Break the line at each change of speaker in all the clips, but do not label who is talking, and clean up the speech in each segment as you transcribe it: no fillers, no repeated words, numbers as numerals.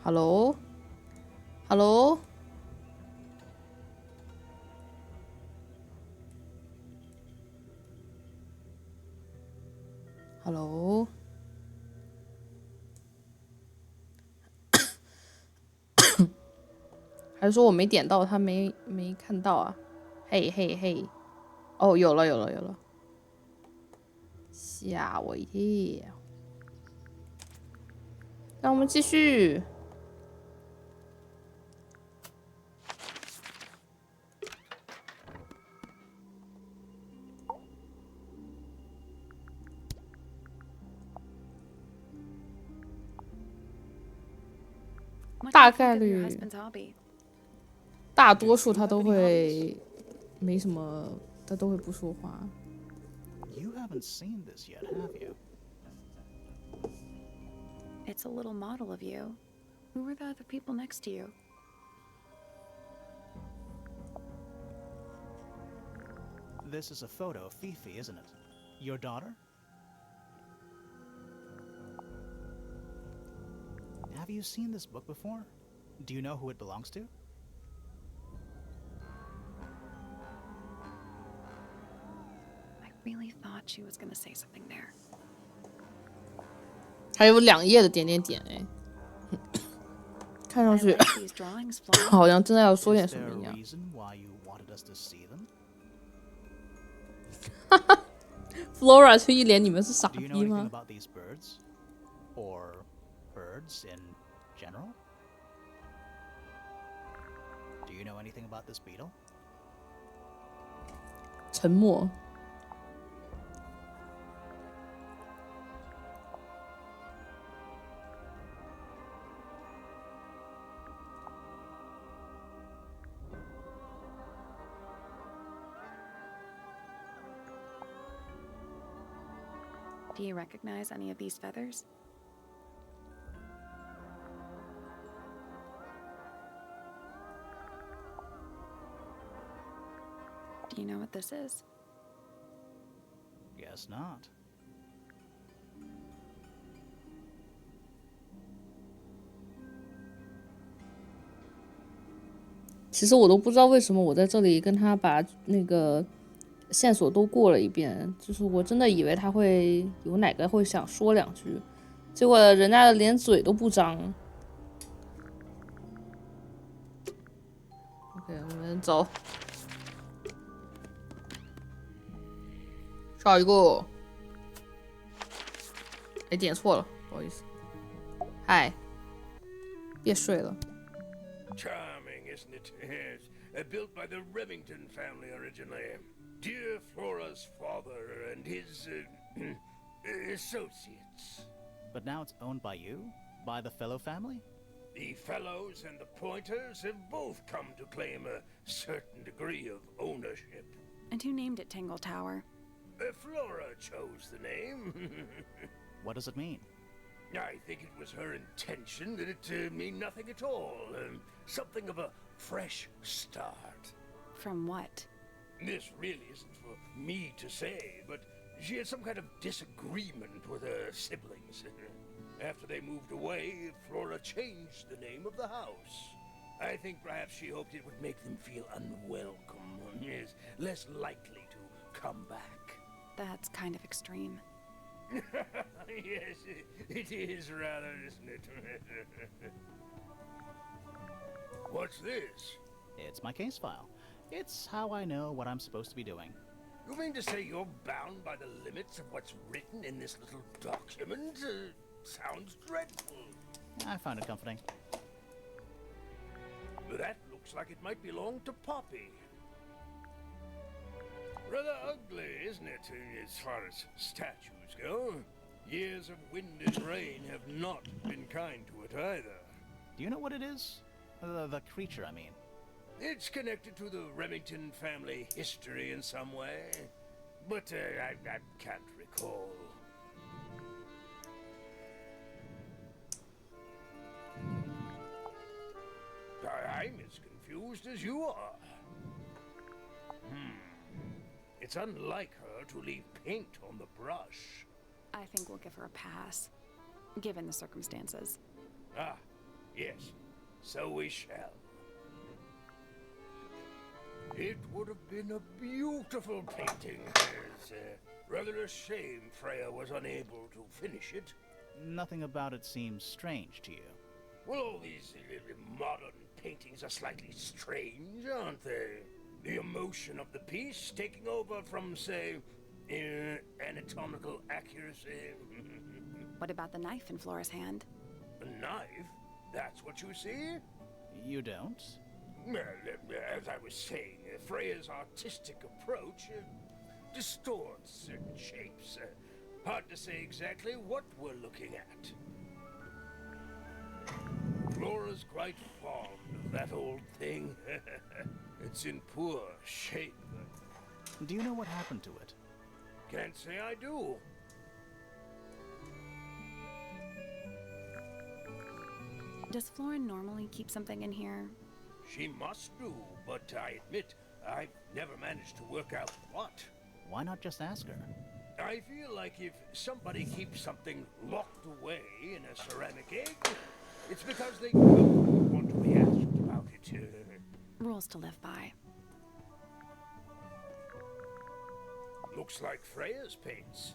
？Hello，Hello，Hello，还是说我没点到，他没看到啊？嘿嘿嘿，哦，有了，吓我一跳。让我们继续。大概率，大多数他都会没什么，他都会不说话。
You haven't seen this yet, have you?
It's a little model of you. Who were the other people next to you?
This is a photo of Fifi, isn't it? Your daughter? Have you seen this book before? Do you know who it belongs to?
I really thought she was gonna say something there.
还有2页的点点点哎，看上去
I like these drawings, Flora.
好像真的要说点
Is
什么
there
一
a
样。
reason why you wanted us to see them?
Flora 就一脸你们是傻
Do you know
逼
anything
吗？
about these birds? Or birds in general? Do you know anything about this beetle?
沉默。
Do you recognize any of these feathers? Do you know what this is?
Guess not.
其实我都不知道为什么我在这里跟他把那个线索都过了一遍，就是我真的以为他会有哪个会想说2句，结果人家连嘴都不张。OK， 我们走。下一个，哎，点错了，不好意思。嗨，别睡了。
Charming, isn't it? Yes. Built by the Remington family originally. Dear Flora's father and his associates.
But now it's owned by you? By the Fellow family?
The Fellows and the Pointers have both come to claim a certain degree of ownership.
And who named it Tangle Tower?
Flora chose the name.
What does it mean?
I think it was her intention that it mean nothing at all. Something of a fresh start.
From what?
This really isn't for me to say, but she had some kind of disagreement with her siblings. After they moved away, Flora changed the name of the house. I think perhaps she hoped it would make them feel unwelcome, yes, less likely to come back.
That's kind of extreme.
Yes, it is rather, isn't it? What's this?
It's my case file. It's how I know what I'm supposed to be doing.
You mean to say you're bound by the limits of what's written in this little document? Sounds dreadful.
I found it comforting.
That looks like it might belong to Poppy. Rather ugly, isn't it, as far as statues go? Years of wind and rain have not been kind to it either.
Do you know what it is? The creature, I mean.
It's connected to the Remington family history in some way, but I can't recall. I'm as confused as you are. It's unlike her to leave paint on the brush.
I think we'll give her a pass, given the circumstances.
Ah, Yes, so we shall. It would have been a beautiful painting. It's rather a shame Freya was unable to finish it.
Nothing about it seems strange to you.
Well, all these modern paintings are slightly strange, aren't they? The emotion of the piece taking over from, say, anatomical accuracy.
What about the knife in Flora's hand?
A knife? That's what you see?
You don't?
Well, as I was saying, Freya's artistic approach distorts certain shapes. Hard to say exactly what we're looking at. Flora's quite fond of that old thing. It's in poor shape.
Do you know what happened to it?
Can't say I do.
Does Flora normally keep something in here?
She must do, but I admit I've never managed to work out what.
Why not just ask her?
I feel like if somebody keeps something locked away in a ceramic egg, it's because they don't want to be asked about it.
Rules to live by.
Looks like Freya's paints.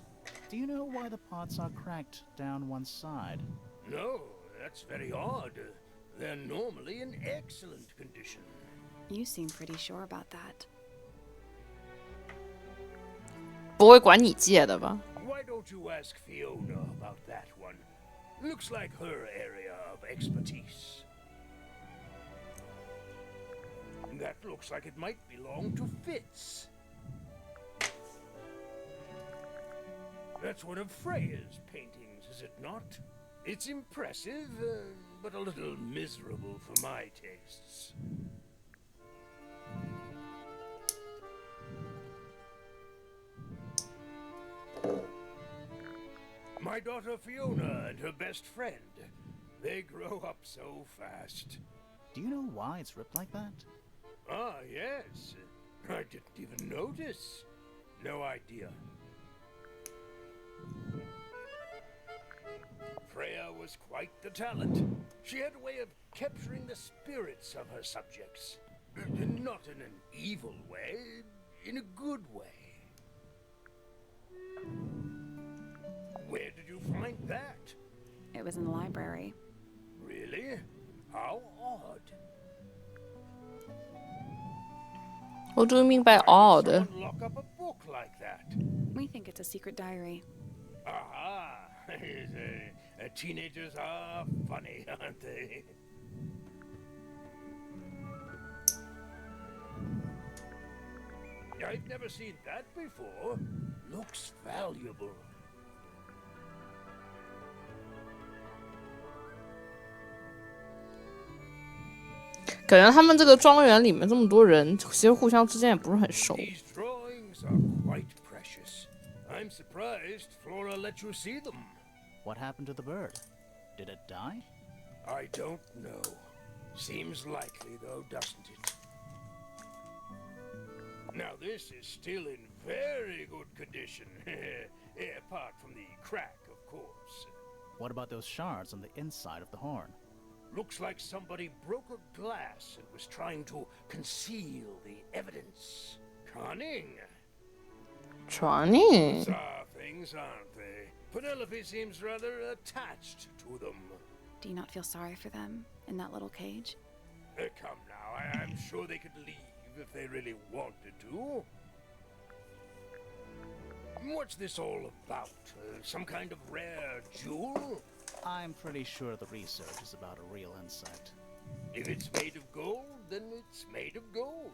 Do you know why the pots are cracked down one side?
No, that's very odd. They're normally in excellent condition.
You seem pretty sure about that.
不会管你借的吧？
Why don't you ask Fiona about that one? Looks like her area of expertise. That looks like it might belong to Fitz. That's one of Freya's paintings, is it not? It's impressive, but a little miserable for my tastes. My daughter Fiona and her best friend. They grow up so fast.
Do you know why it's ripped like that?
Ah, yes. I didn't even notice. No idea. Freya was quite the talent. She had a way of capturing the spirits of her subjects. Not in an evil way, in a good way. Where did you find that?
It was in the library.
Really? How odd.
What do you mean by
Why would
odd?
someone lock up a book like that?
We think it's a secret diary.
Aha! Teenagers are funny, aren't they? I've never seen that before. Looks valuable.
感觉他们这个庄园里面这么多人，其实互相之间也不是很熟。
These drawings are quite precious. I'm surprised Flora let you see them.
What happened to the bird? Did it die?
I don't know. Seems likely, though, doesn't it? Now, this is still in very good condition. Apart from the crack, of course.
What about those shards on the inside of the horn?
Looks like somebody broke a glass and was trying to conceal the evidence. Cunning.
Cunning.
Bizarre things, aren't they? Penelope seems rather attached to them.
Do you not feel sorry for them in that little cage?
Come now, I'm sure they could leave if they really wanted to. What's this all about? Some kind of rare jewel?
I'm pretty sure the research is about a real insect.
If it's made of gold, then it's made of gold.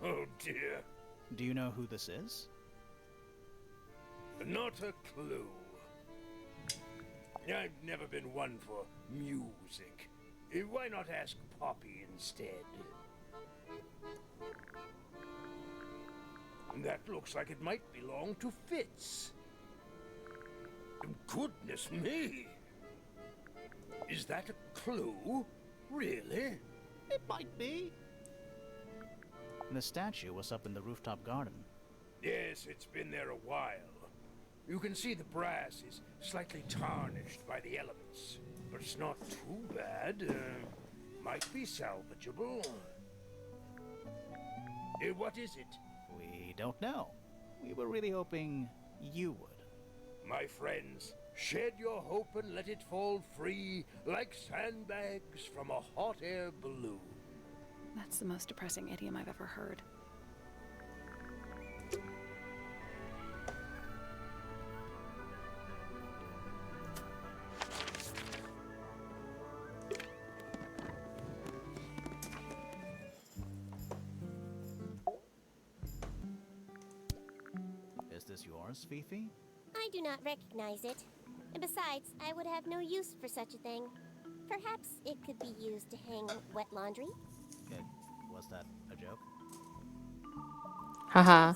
Oh dear.
Do you know who this is?
Not a clue. I've never been one for music. Why not ask Poppy instead? That looks like it might belong to Fitz. Goodness me! Is that a clue? Really?
It might be. The statue was up in the rooftop garden.
Yes, it's been there a while. You can see the brass is slightly tarnished by the elements, but it's not too bad. Might be salvageable. What is it?
We don't know. We were really hoping you would.
My friends, shed your hope and let it fall free like sandbags from a hot air balloon.
That's the most depressing idiom I've ever heard.
Is this yours, Fifi?
I do not recognize it. And besides, I would have no use for such a thing. Perhaps it could be used to hang wet laundry?
Was that a joke?
Haha.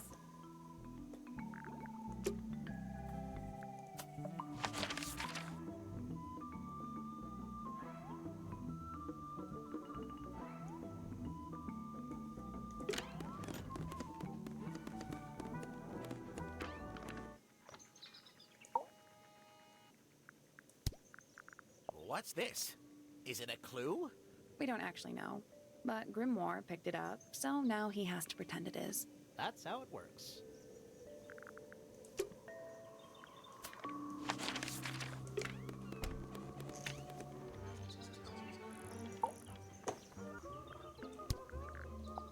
What's this? Is it a clue?
We don't actually know, but Grimoire picked it up, so now he has to pretend it is.
That's how it works.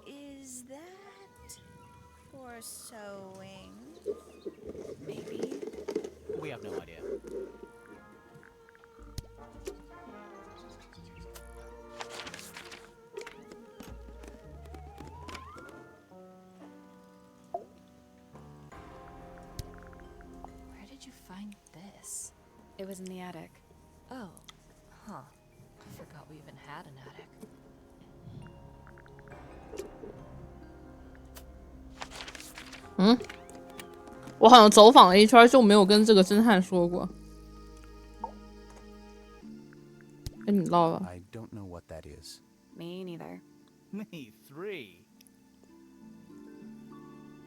Is that for sewing?
Maybe.
We have no idea.
Where did you find this?
It was in the attic.
Oh, huh. I forgot we even had an attic.
我好像走访了一圈就没有跟这个侦探说过。跟你唠了。
I don't know what that is.
Me neither.
Me 3.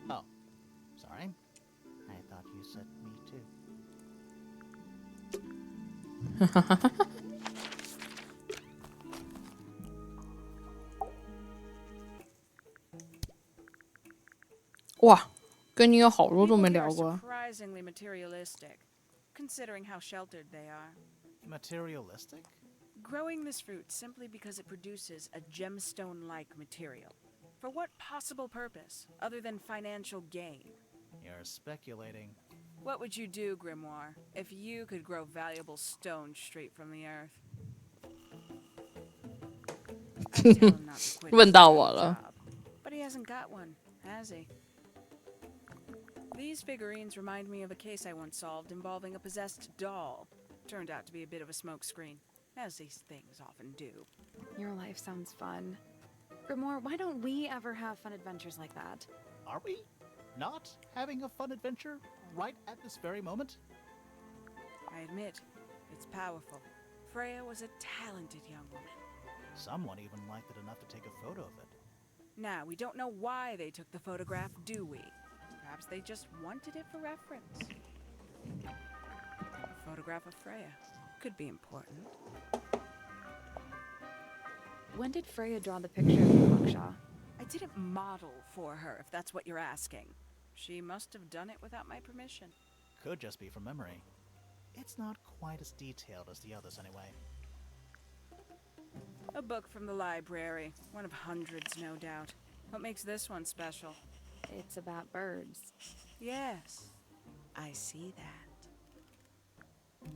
Oh, sorry. I thought you said me too. 哇，跟你有好多都没聊过。
Surprisingly materialistic, considering how sheltered they are.
Materialistic?
Growing this fruit simply because it produces a gemstone-like material. For what possible purpose, other than financial gain?
You're speculating.
What would you do, Grimoire, if you could grow valuable stone straight from the earth? I'd tell him not to quit his
问到我了。
job, but he hasn't got one, has he? These figurines remind me of a case I once solved involving a possessed doll. Turned out to be a bit of a smokescreen, as these things often do.
Your life sounds fun. Grimoire, why don't we ever have fun adventures like that?
Are we not having a fun adventure right at this very moment?
I admit, it's powerful. Freya was a talented young woman.
Someone even liked it enough to take a photo of it.
Now, we don't know why they took the photograph, do we? Perhaps they just wanted it for reference. A photograph of Freya could be important.
When did Freya draw the picture of Yaksha?
I didn't model for her, if that's what you're asking. She must have done it without my permission.
Could just be from memory. It's not quite as detailed as the others anyway.
A book from the library. One of hundreds, no doubt. What makes this one special?
It's about birds.
Yes, I see that.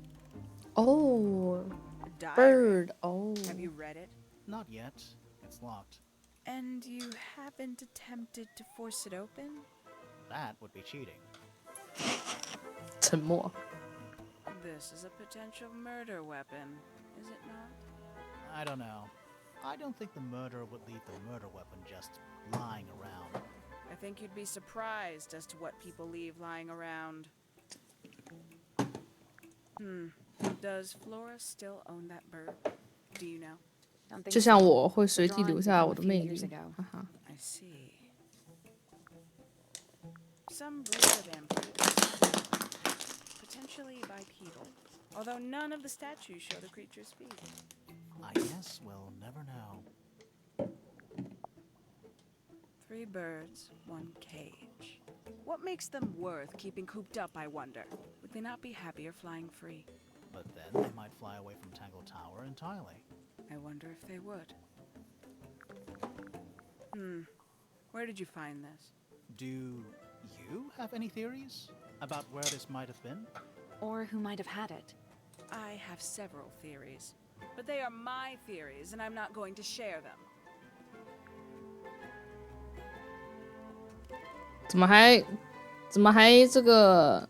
Oh,
A diary.
bird. Oh.
Have you read it?
Not yet. It's locked.
And you haven't attempted to force it open?
That would be cheating.
沉默。
This is a potential murder weapon, is it not?
I don't know. I don't think the murderer would leave the murder weapon just lying around.
I think you'd be surprised as to what people leave lying around. Does Flora still own that bird? Do you know?
Don't think
就像
so.
我会随地
Drawings
留下
from
我
a
的
few
魅
years
力。
ago.
哈哈。
I see. Some breed of vampire. although none of the statues show the creature's feet.
I guess we'll never know.
3 birds, 1 cage. What makes them worth keeping cooped up, I wonder? Would they not be happier flying free?
But then they might fly away from Tangle Tower entirely.
I wonder if they would. Where did you find this?
Do you have any theories about where this might have been?
Or who might have had it.
I have several theories, but they are my theories, and I'm not going to share them.
怎么还这个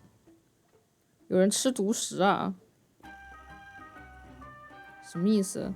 有人吃独食啊？什么意思？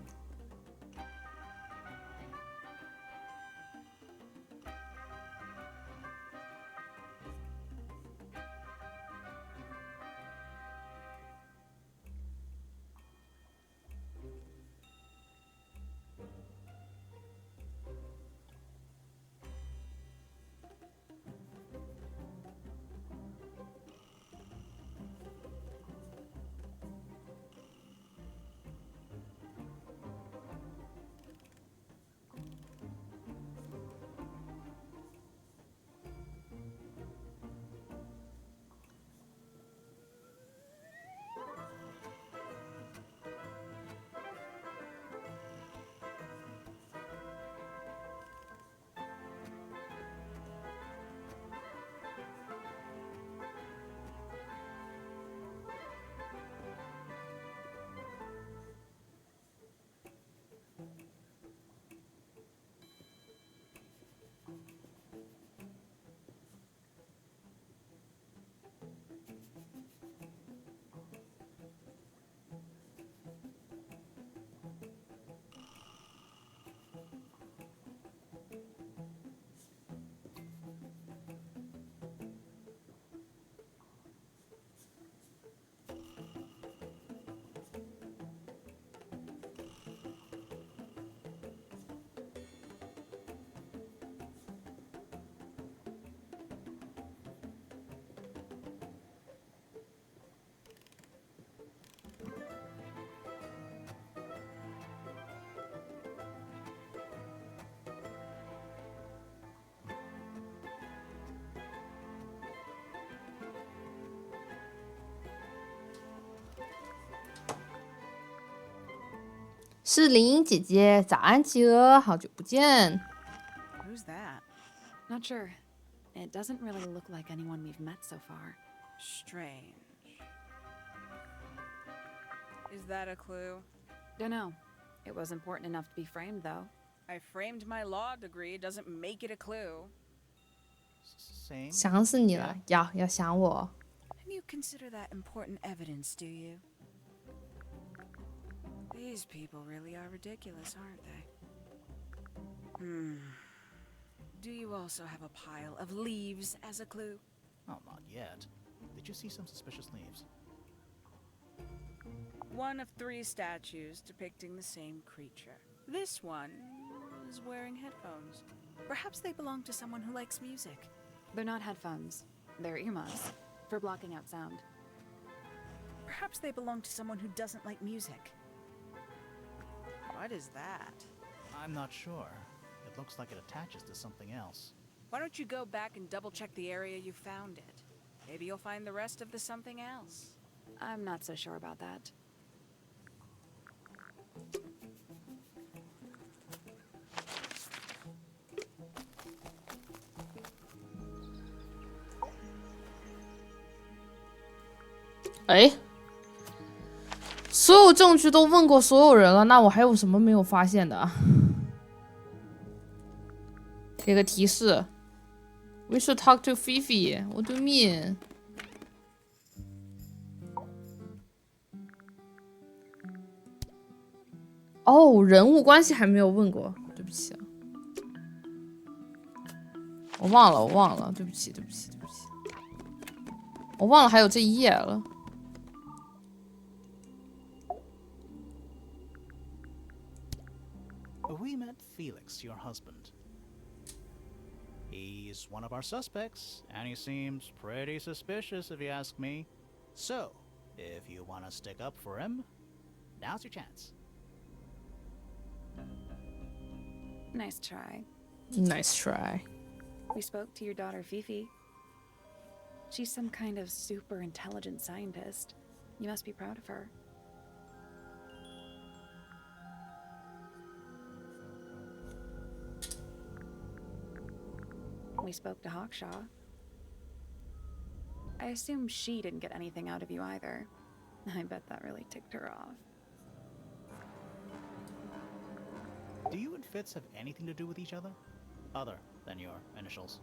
是林英姐姐，早安，企鹅，好久不见。
Who's that?
Not sure. It doesn't really look like anyone we've met so far.
Strange. Is that a clue?
Dunno. It was important enough to be framed, though.
I framed my law degree, doesn't make it a clue.
Same.
想死你了，要想我。
And you consider that important evidence, do you? These people really are ridiculous, aren't they? Do you also have a pile of leaves as a clue?
Oh, not yet. Did you see some suspicious leaves?
One of 3 statues depicting the same creature. This one is wearing headphones. Perhaps they belong to someone who likes music.
They're not headphones. They're earmuffs. For blocking out sound.
Perhaps they belong to someone who doesn't like music. What is that?
I'm not sure. It looks like it attaches to something else.
Why don't you go back and double check the area you found it? Maybe you'll find the rest of the something else.
I'm not so sure about that.
哎，所有证据都问过所有人了，那我还有什么没有发现的啊？给个提示 ，We should talk to Fifi. What do you mean? 哦，人物关系还没有问过，对不起，我忘了，对不起，我忘了还有这一页了。
We met Felix, your husband. He's one of our suspects, and he seems pretty suspicious if you ask me. So, If you want to stick up for him, now's your chance.
Nice try.
Nice try.
We spoke to your daughter Fifi. She's some kind of super intelligent scientist. You must be proud of her. We spoke to Hawkshaw. I assume she didn't get anything out of you either. I bet that really ticked her off.
Do you and Fitz have anything to do with each other? Other than your initials?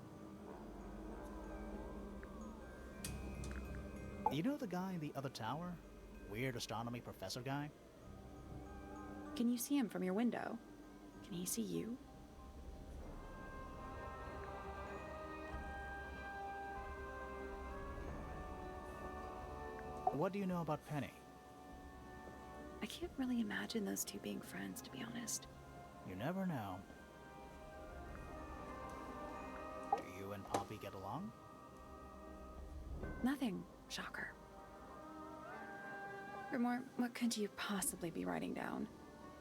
You know the guy in the other tower? Weird astronomy professor guy?
Can you see him from your window? Can he see you?
What do you know about Penny?
I can't really imagine those two being friends, to be honest.
You never know. Do you and Poppy get along?
Nothing. Shocker. Grimoire, what could you possibly be writing down?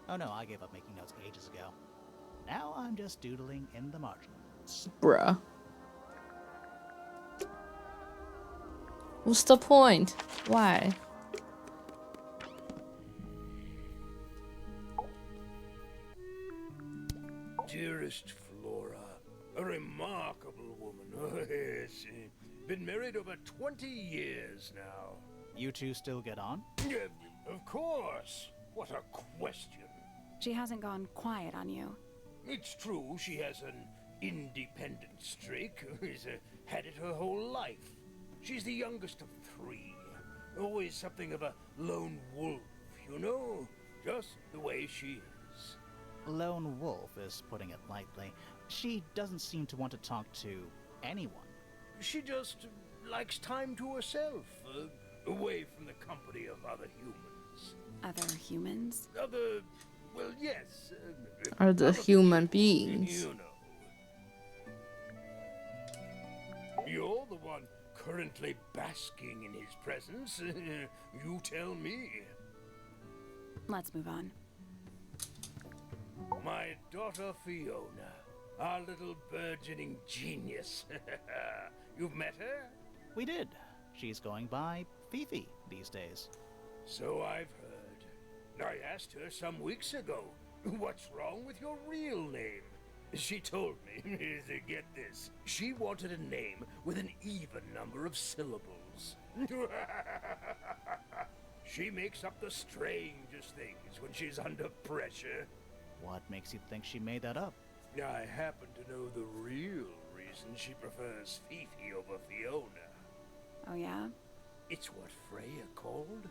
Oh no, I gave up making notes ages ago. Now I'm just doodling in the margins.
Bruh. What's the point? Why?
Dearest Flora, a remarkable woman. Oh, yes. Been married over 20 years now.
You two still get on?
Of course. What a question.
She hasn't gone quiet on you.
It's true she has an independent streak. She's had it her whole life. She's the youngest of 3. Always something of a lone wolf, you know? Just the way she is.
Lone wolf is putting it lightly. She doesn't seem to want to talk to anyone.
She just likes time to herself, away from the company of other humans.
Other humans?
Well, yes.
Are the
other
human
people,
beings?
You know. You're the one currently basking in his presence. You tell me.
Let's move on.
My daughter Fiona, our little burgeoning genius. You've met her?
We did. She's going by Fifi these days.
So I've heard. I asked her some weeks ago, what's wrong with your real name? She told me, get this, she wanted a name with an even number of syllables. She makes up the strangest things when she's under pressure.
What makes you think she made that up?
I happen to know the real reason she prefers Fifi over Fiona.
Oh, yeah?
It's what Freya called her.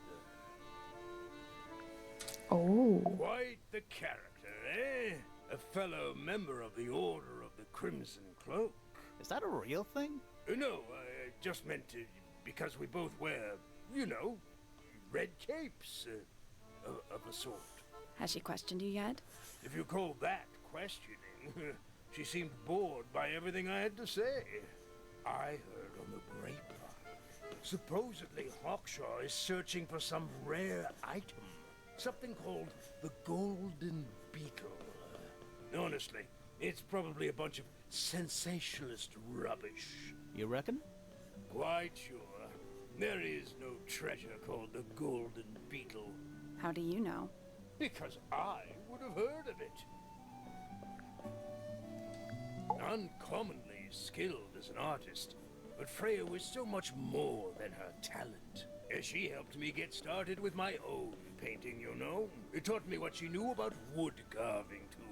Oh.
Quite the character, eh? A fellow member of the Order of the Crimson Cloak.
Is that a real thing?
No, I just meant to, because we both wear, you know, red capes of a sort.
Has she questioned you yet?
If you call that questioning, she seemed bored by everything I had to say. I heard on the grapevine. Supposedly Hawkshaw is searching for some rare item. Something called the Golden Beetle. Honestly, it's probably a bunch of sensationalist rubbish.
You reckon?
Quite sure. There is no treasure called the Golden Beetle.
How do you know?
Because I would have heard of it. Uncommonly skilled as an artist, but Freya was so much more than her talent. She helped me get started with my own painting, you know. It taught me what she knew about wood carving, too.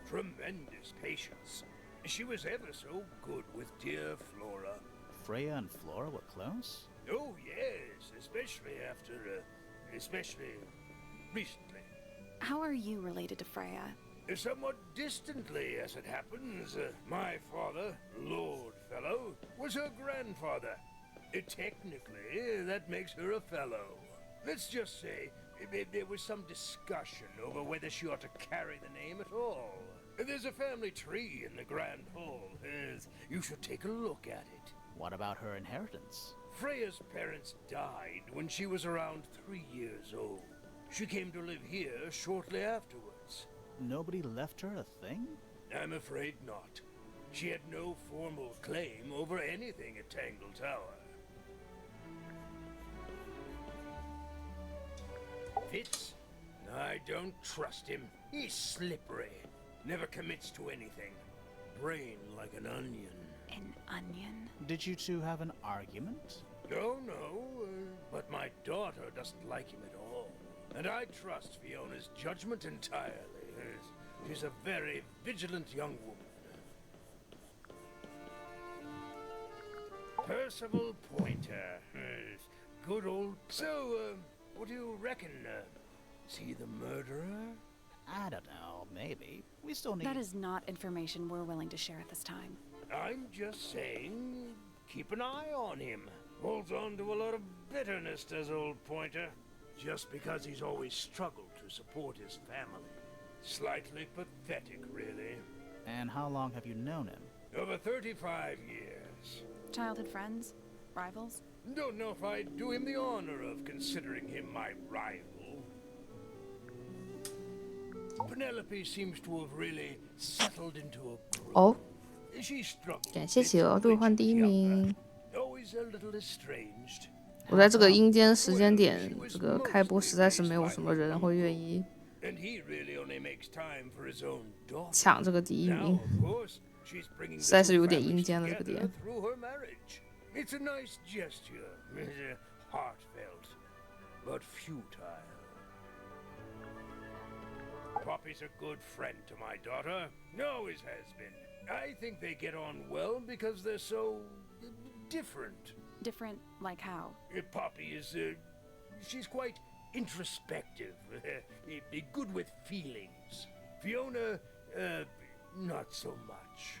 Tremendous patience. She was ever so good with dear Flora.
Freya and Flora were close?
Oh, yes, especially recently.
How are you related to Freya?
Somewhat distantly, as it happens. My father, Lord Fellow, was her grandfather. Technically, that makes her a fellow. Let's just say there was some discussion over whether she ought to carry the name at all. There's a family tree in the Grand Hall. You should take a look at it.
What about her inheritance?
Freya's parents died when she was around 3 years old. She came to live here shortly afterwards.
Nobody left her a thing?
I'm afraid not. She had no formal claim over anything at Tangle Tower. Fitz? I don't trust him. He's slippery. Never commits to anything. Brain like an onion.
An onion?
Did you two have an argument?
No, but my daughter doesn't like him at all. And I trust Fiona's judgment entirely. She's a very vigilant young woman. Percival Pointer. Good old... So, what do you reckon? Is he the murderer?
I don't know, maybe. We still need...
That is not information we're willing to share at this time.
I'm just saying, keep an eye on him. Holds on to a lot of bitterness, does old Pointer. Just because he's always struggled to support his family. Slightly pathetic, really.
And how long have you known him?
Over 35 years.
Childhood friends? Rivals?
Don't know if I'd do him the honor of considering him my rival. Penelope seems to have really settled into a groove.
哦，
She struggled.
感谢企鹅兑换第1名。
Always a little estranged.
我在这个阴间时间点，这个开播实在是没有什么人会愿意
And he really only makes time for his own daughter.
抢这个第1
Now,
名，
of course, she's bringing the
实在是
two
有点
families
阴间了这个
together
点。
through her marriage. It's a nice gesture, heartfelt, but futile. Poppy's a good friend to my daughter. Always has been. I think they get on well because they're so different.
Different like how?
Poppy is, she's quite introspective, good with feelings. Fiona, not so much.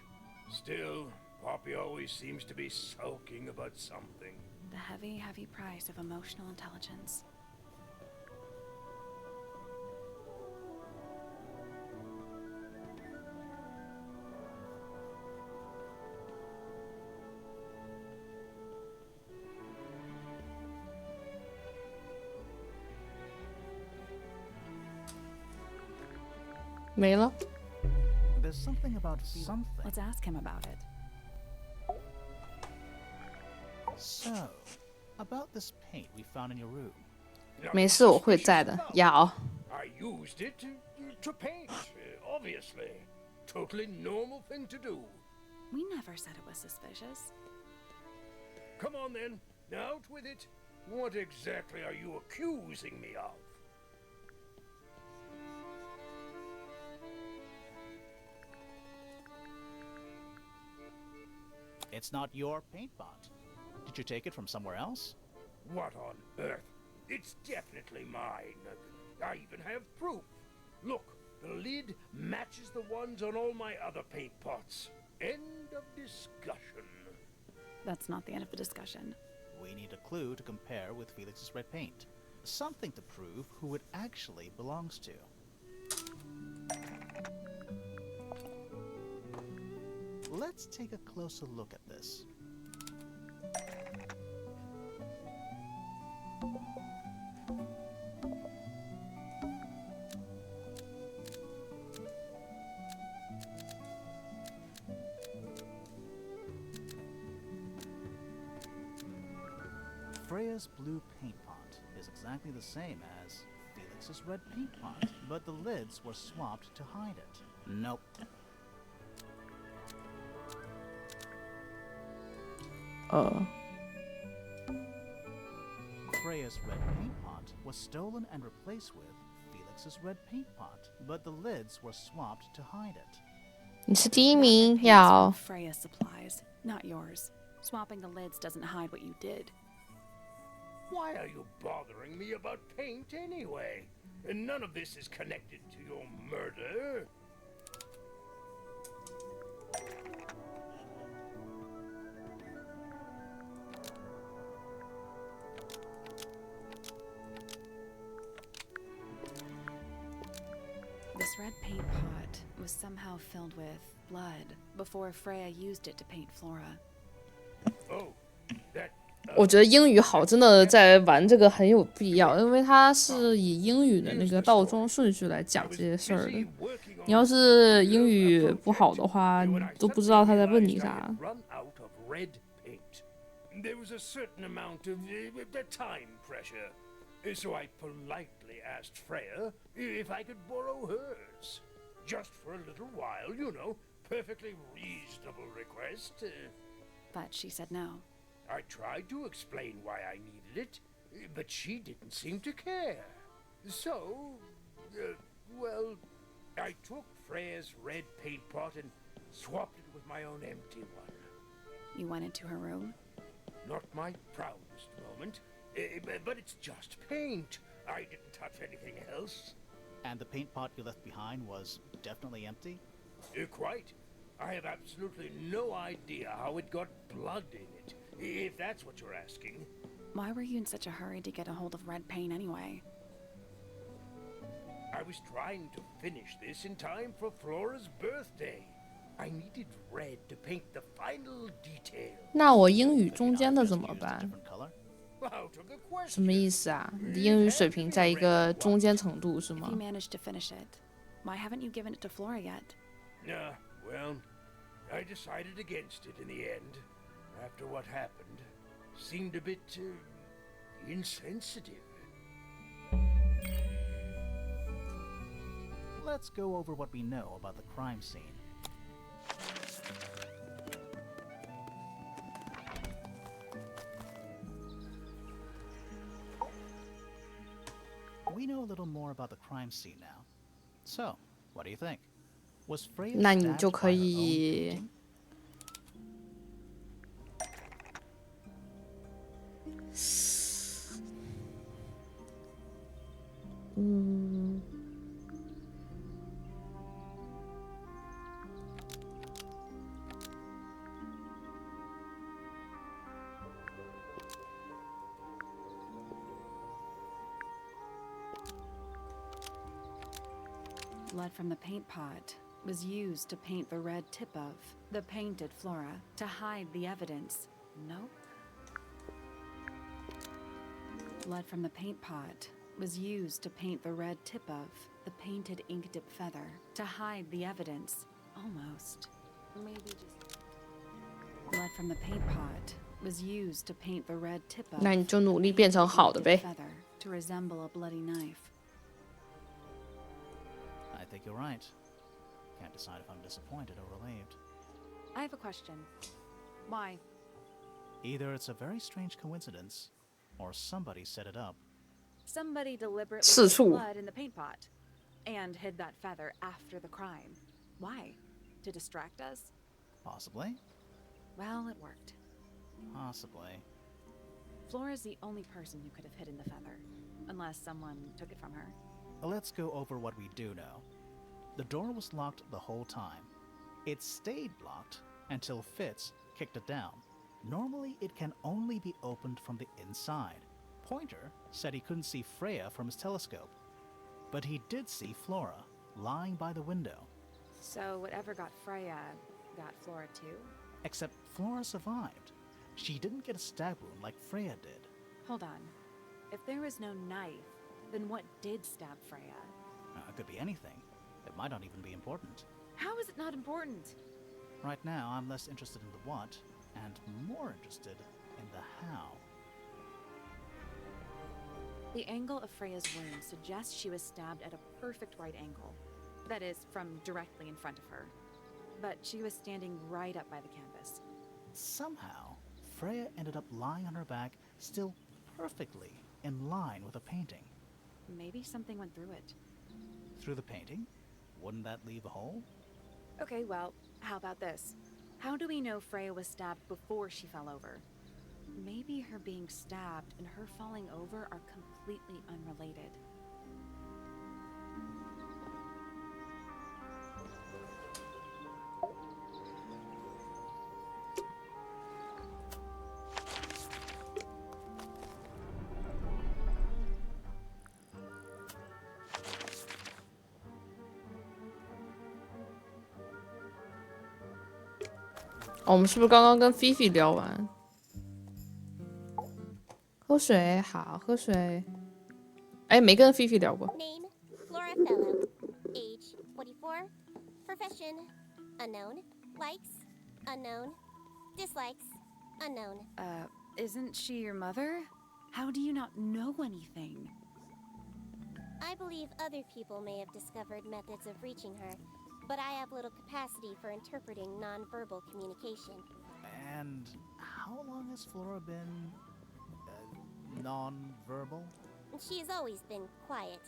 Still, Poppy always seems to be sulking about something.
The heavy, heavy price of emotional intelligence.
There's something about something.
Let's ask him about it.
So, about this paint we found in your room.
没事，我会在的。要
I used it to paint, obviously. Totally normal thing to do.
We never said it was suspicious.
Come on then, out with it. What exactly are you accusing me of?
It's not your paint pot. Did you take it from somewhere else?
What on earth? It's definitely mine. I even have proof. Look, the lid matches the ones on all my other paint pots. End of discussion.
That's not the end of the discussion.
We need a clue to compare with Felix's red paint. Something to prove who it actually belongs to. Let's take a closer look at this. Freya's blue paint pot is exactly the same as Felix's red paint pot, but the lids were swapped to hide it. Nope. Freya's red paint pot was stolen and replaced with Felix's red paint pot, but the lids were swapped to hide it.
你是第1名，
That paint's
要
from Freya's supplies, not yours. Swapping the lids doesn't hide what you did.
Why are you bothering me about paint anyway? And none of this is connected to your murder.
This red paint pot was somehow filled with blood before Freya used it to paint Flora.
Oh, that...
我觉得英语好真的在玩这个很有必要，因为它是以英语的那个倒装顺序来讲这些事儿的。你要是英语不好的话，你都不知道他在问你啥。
There was a certain amount of time pressure, so I politely asked Freya if I could borrow hers. Just for a little while, you know. Perfectly reasonable request.
But she said no.
I tried to explain why I needed it, but she didn't seem to care. So, well, I took Freya's red paint pot and swapped it with my own empty one.
You went into her room?
Not my proudest moment, but it's just paint. I didn't touch anything else.
And the paint pot you left behind was definitely empty?
Quite. I have absolutely no idea how it got blood in it, if that's what you're asking.
Why were you in such a hurry to get a hold of red paint anyway?
I was trying to finish this in time for Flora's birthday. I needed red to paint the final detail.
那我英语中间的怎么办？
Out of the question.
什么意思啊？你的英语水平在一个中间程度是
If
吗
you managed to finish it, why haven't you given it to Flora yet?
Well, I decided against it in the end. After what happened, seemed a bit insensitive.
Let's go over what we know about the crime scene. We know a little more about the crime scene now. So, what do you think? Was Freya
那你
stabbed
就
by
可
her own
以
painting?'Blood
from the paint pot was used to paint the red tip of the painted Flora to hide the evidence. Nope. Blood from the paint pot was used to paint the red tip of the painted ink dip feather to hide the evidence. Almost. Maybe just. Blood from the paint pot was used to paint the red tip of
那你就努力变成好的
the
呗。
feather to resemble a bloody knife.
I think you're right. Can't decide if I'm disappointed or relieved.
I have a question. Why?
Either it's a very strange coincidence, or somebody set it up.
Somebody deliberately
四
put
处
blood in the paint pot and hid that feather after the crime. Why? To distract us?
Possibly.
Well, it worked.
Possibly.
Flora's the only person who could have hidden the feather, unless someone took it from her.
Let's go over what we do know. The door was locked the whole time. It stayed locked until Fitz kicked it down. Normally, it can only be opened from the inside. Pointer said he couldn't see Freya from his telescope, but he did see Flora lying by the window.
So whatever got Freya got Flora too?
Except Flora survived. She didn't get a stab wound like Freya did.
Hold on. If there was no knife, then what did stab Freya?
It could be anything. It might not even be important.
How is it not important?
Right now, I'm less interested in the what and more interested in the how.
The angle of Freya's wound suggests she was stabbed at a perfect right angle. That is, from directly in front of her. But she was standing right up by the canvas.
Somehow, Freya ended up lying on her back, still perfectly in line with a painting.
Maybe something went through it.
Through the painting? Wouldn't that leave a hole?
Okay, well, how about this? How do we know Freya was stabbed before she fell over? Maybe her being stabbed and her falling over are completely unrelated.
哦，我们是不是刚刚跟菲菲聊完？喝水，好，喝水。哎，没跟菲菲聊过。
Name, Flora Fellow. Age, 24. Profession, unknown. Likes, unknown. Dislikes, unknown.
Isn't she your mother? How do you not know anything?
I believe other people may have discovered methods of reaching her, but I have little capacity for interpreting nonverbal communication.
And how long has Flora been non-verbal?
She has always been quiet,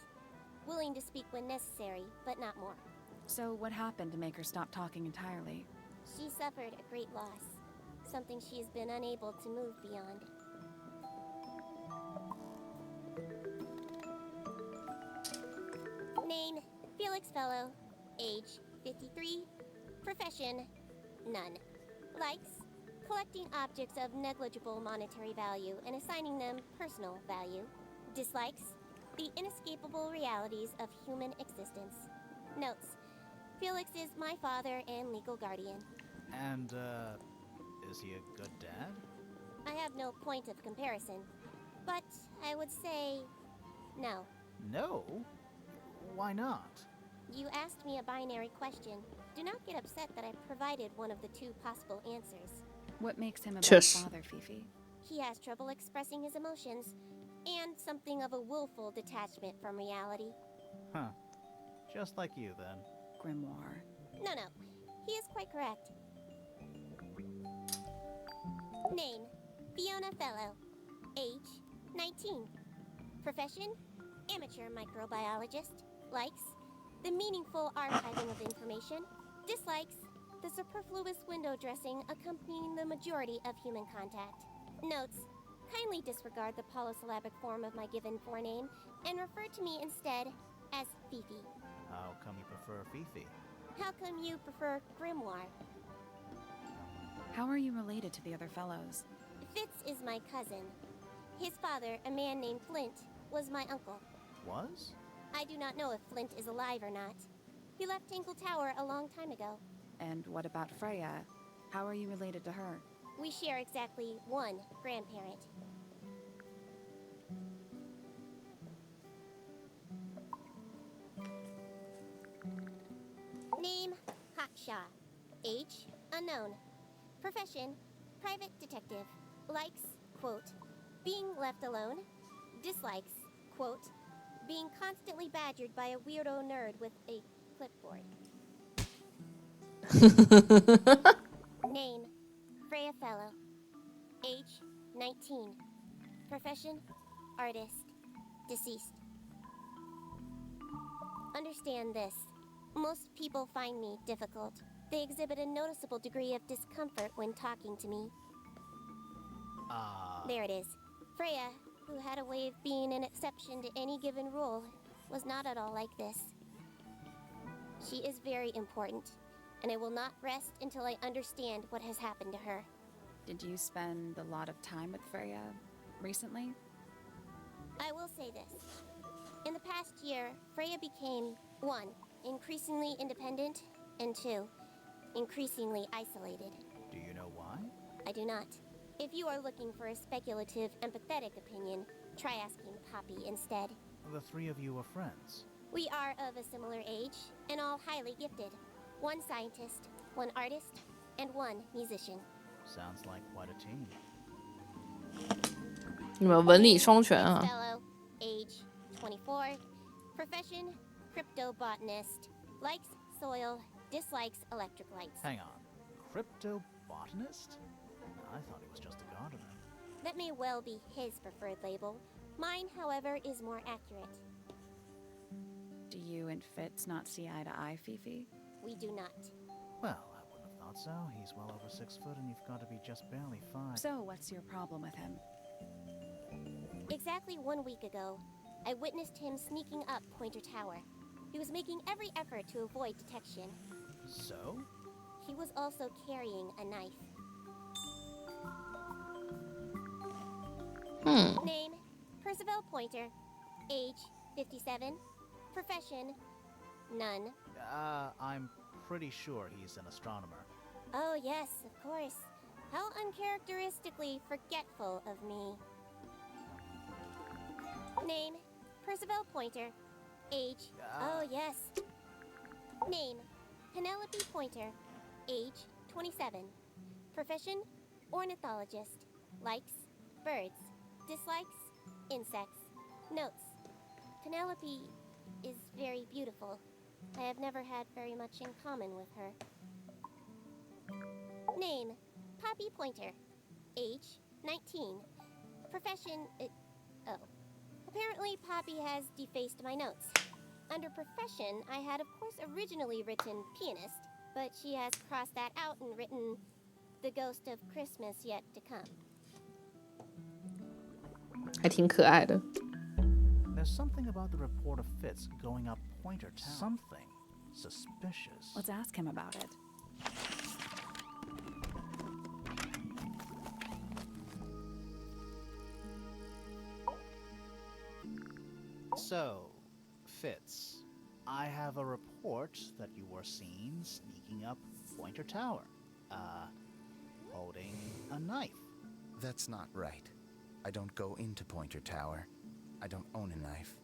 willing to speak when necessary, but not more.
So what happened to make her stop talking entirely?
She suffered a great loss, something she has been unable to move beyond. Name, Felix Fellow. Age, 53. Profession, none. Likes, collecting objects of negligible monetary value and assigning them personal value. Dislikes, the inescapable realities of human existence. Notes, Felix is my father and legal guardian.
And, is he a good dad?
I have no point of comparison, but I would say no.
No? Why not?
You asked me a binary question. Do not get upset that I provided one of the two possible answers.
What makes him a bad
Just-
father, Fifi?
He has trouble expressing his emotions, and something of a willful detachment from reality.
Huh. Just like you, then.
Grimoire.
No, he is quite correct. Name, Fiona Fellow. Age, 19. Profession, amateur microbiologist. Likes, the meaningful archiving of information. Dislikes, the superfluous window dressing accompanying the majority of human contact. Notes, kindly disregard the polysyllabic form of my given forename and refer to me instead as Fifi.
How come you prefer Fifi?
How come you prefer Grimoire?
How are you related to the other fellows?
Fitz is my cousin. His father, a man named Flint, was my uncle.
Was?
I do not know if Flint is alive or not. He left Tinkle Tower a long time ago.
And what about Freya? How are you related to her?
We share exactly one grandparent. Name, Hawkshaw. Age, unknown. Profession, private detective. Likes, quote, being left alone. Dislikes, quote, being constantly badgered by a weirdo nerd with a clipboard. Name, Freya Fellow. Age, 19. Profession, artist. Deceased. Understand this. Most people find me difficult. They exhibit a noticeable degree of discomfort when talking to me. There it is. Freya, who had a way of being an exception to any given rule, was not at all like this. She is very important, and I will not rest until I understand what has happened to her.
Did you spend a lot of time with Freya recently?
I will say this. In the past year, Freya became, 1, increasingly independent, and 2, increasingly isolated.
Do you know why?
I do not. If you are looking for a speculative, empathetic opinion, try asking Poppy instead.
The three of you are friends.
We are of a similar age, and all highly gifted. 1 scientist, 1 artist, and 1 musician.
Sounds like quite a team.
你们文理双全啊！
Fellow, age 24. Profession, cryptobotanist. Likes soil, dislikes electric lights.
Hang on. Cryptobotanist? I thought he was just a gardener.
That may well be his preferred label. Mine, however, is more accurate.
Do you and Fitz not see eye to eye, Fifi?
We do not.
Well, I wouldn't have thought so. He's well over 6 foot and you've got to be just barely 5.
So what's your problem with him?
Exactly 1 week ago, I witnessed him sneaking up Pointer Tower. He was making every effort to avoid detection.
So?
He was also carrying a knife. Name, Percival Pointer. Age, 57. Profession, none.
I'm pretty sure he's an astronomer.
Oh yes, of course. How uncharacteristically forgetful of me. Name, Percival Pointer. Age, oh yes. Name, Penelope Pointer. Age, 27. Profession, ornithologist. Likes, birds. Dislikes, insects. Notes, Penelope is very beautiful. I have never had very much in common with her. Name, Poppy Pointer. Age, 19. Profession, oh. Apparently, Poppy has defaced my notes. Under profession, I had, of course, originally written pianist, but she has crossed that out and written the ghost of Christmas yet to come.
还挺可爱的。
There's something about the report of Fitz going up Pointer Town. Something suspicious.
Let's ask him about it.
So, Fitz, I have a report that you were seen sneaking up Pointer Tower. Holding a knife.
That's not right. I don't go into Pointer Tower. I don't own a knife.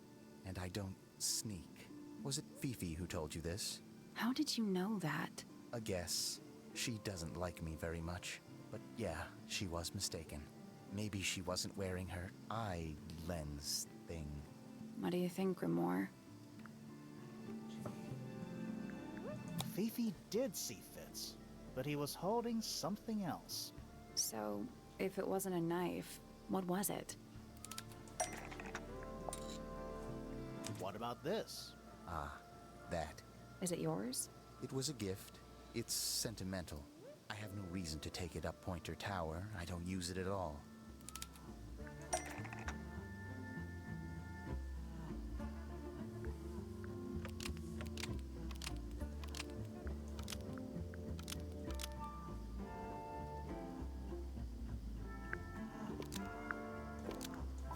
And I don't sneak. Was it Fifi who told you this?
How did you know that?
A guess. She doesn't like me very much. But yeah, she was mistaken. Maybe she wasn't wearing her eye lens thing.
What do you think, Grimoire?
Fifi did see Fitz, but he was holding something else.
So, if it wasn't a knife, what was it?
What about this?
Ah, that.
Is it yours?
It was a gift. It's sentimental. I have no reason to take it up Pointer Tower. I don't use it at all.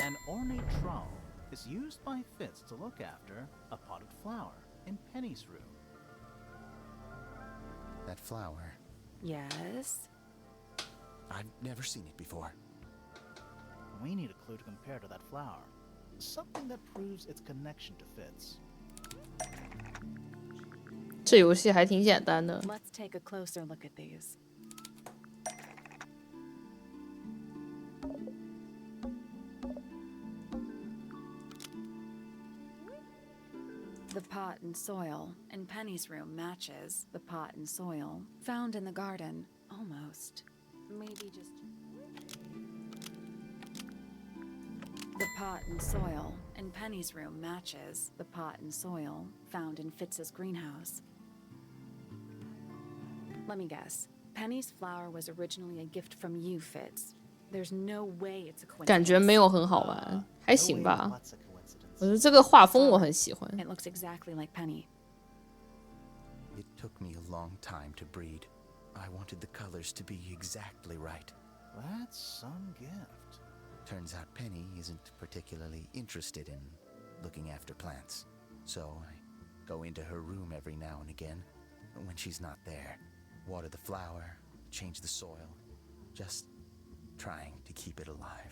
An ornate trowel is used by Fitz to look after a potted flower in Penny's room.
That flower.
Yes.
I've never seen it before.
We need a clue to compare to that flower. Something that proves its connection to Fitz.
这游戏还挺简单的。
Let's take a closer look at these. The pot and soil in Penny's room matches the pot and soil found in the garden. Almost. Maybe just... The pot and soil in Penny's room matches the pot and soil found in Fitz's greenhouse. Let me guess. Penny's flower was originally a gift from you, Fitz. There's no way it's a
感觉没
coincidence.
有很好玩，还行吧。
No way that's a coincidence.
我觉得这个画风我很喜欢。
It looks exactly like Penny.
It took me a long time to breed. I wanted the colors to be exactly right.
That's some gift.
Turns out Penny isn't particularly interested in looking after plants. So I go into her room every now and again. When she's not there, water the flower, change the soil. Just trying to keep it alive.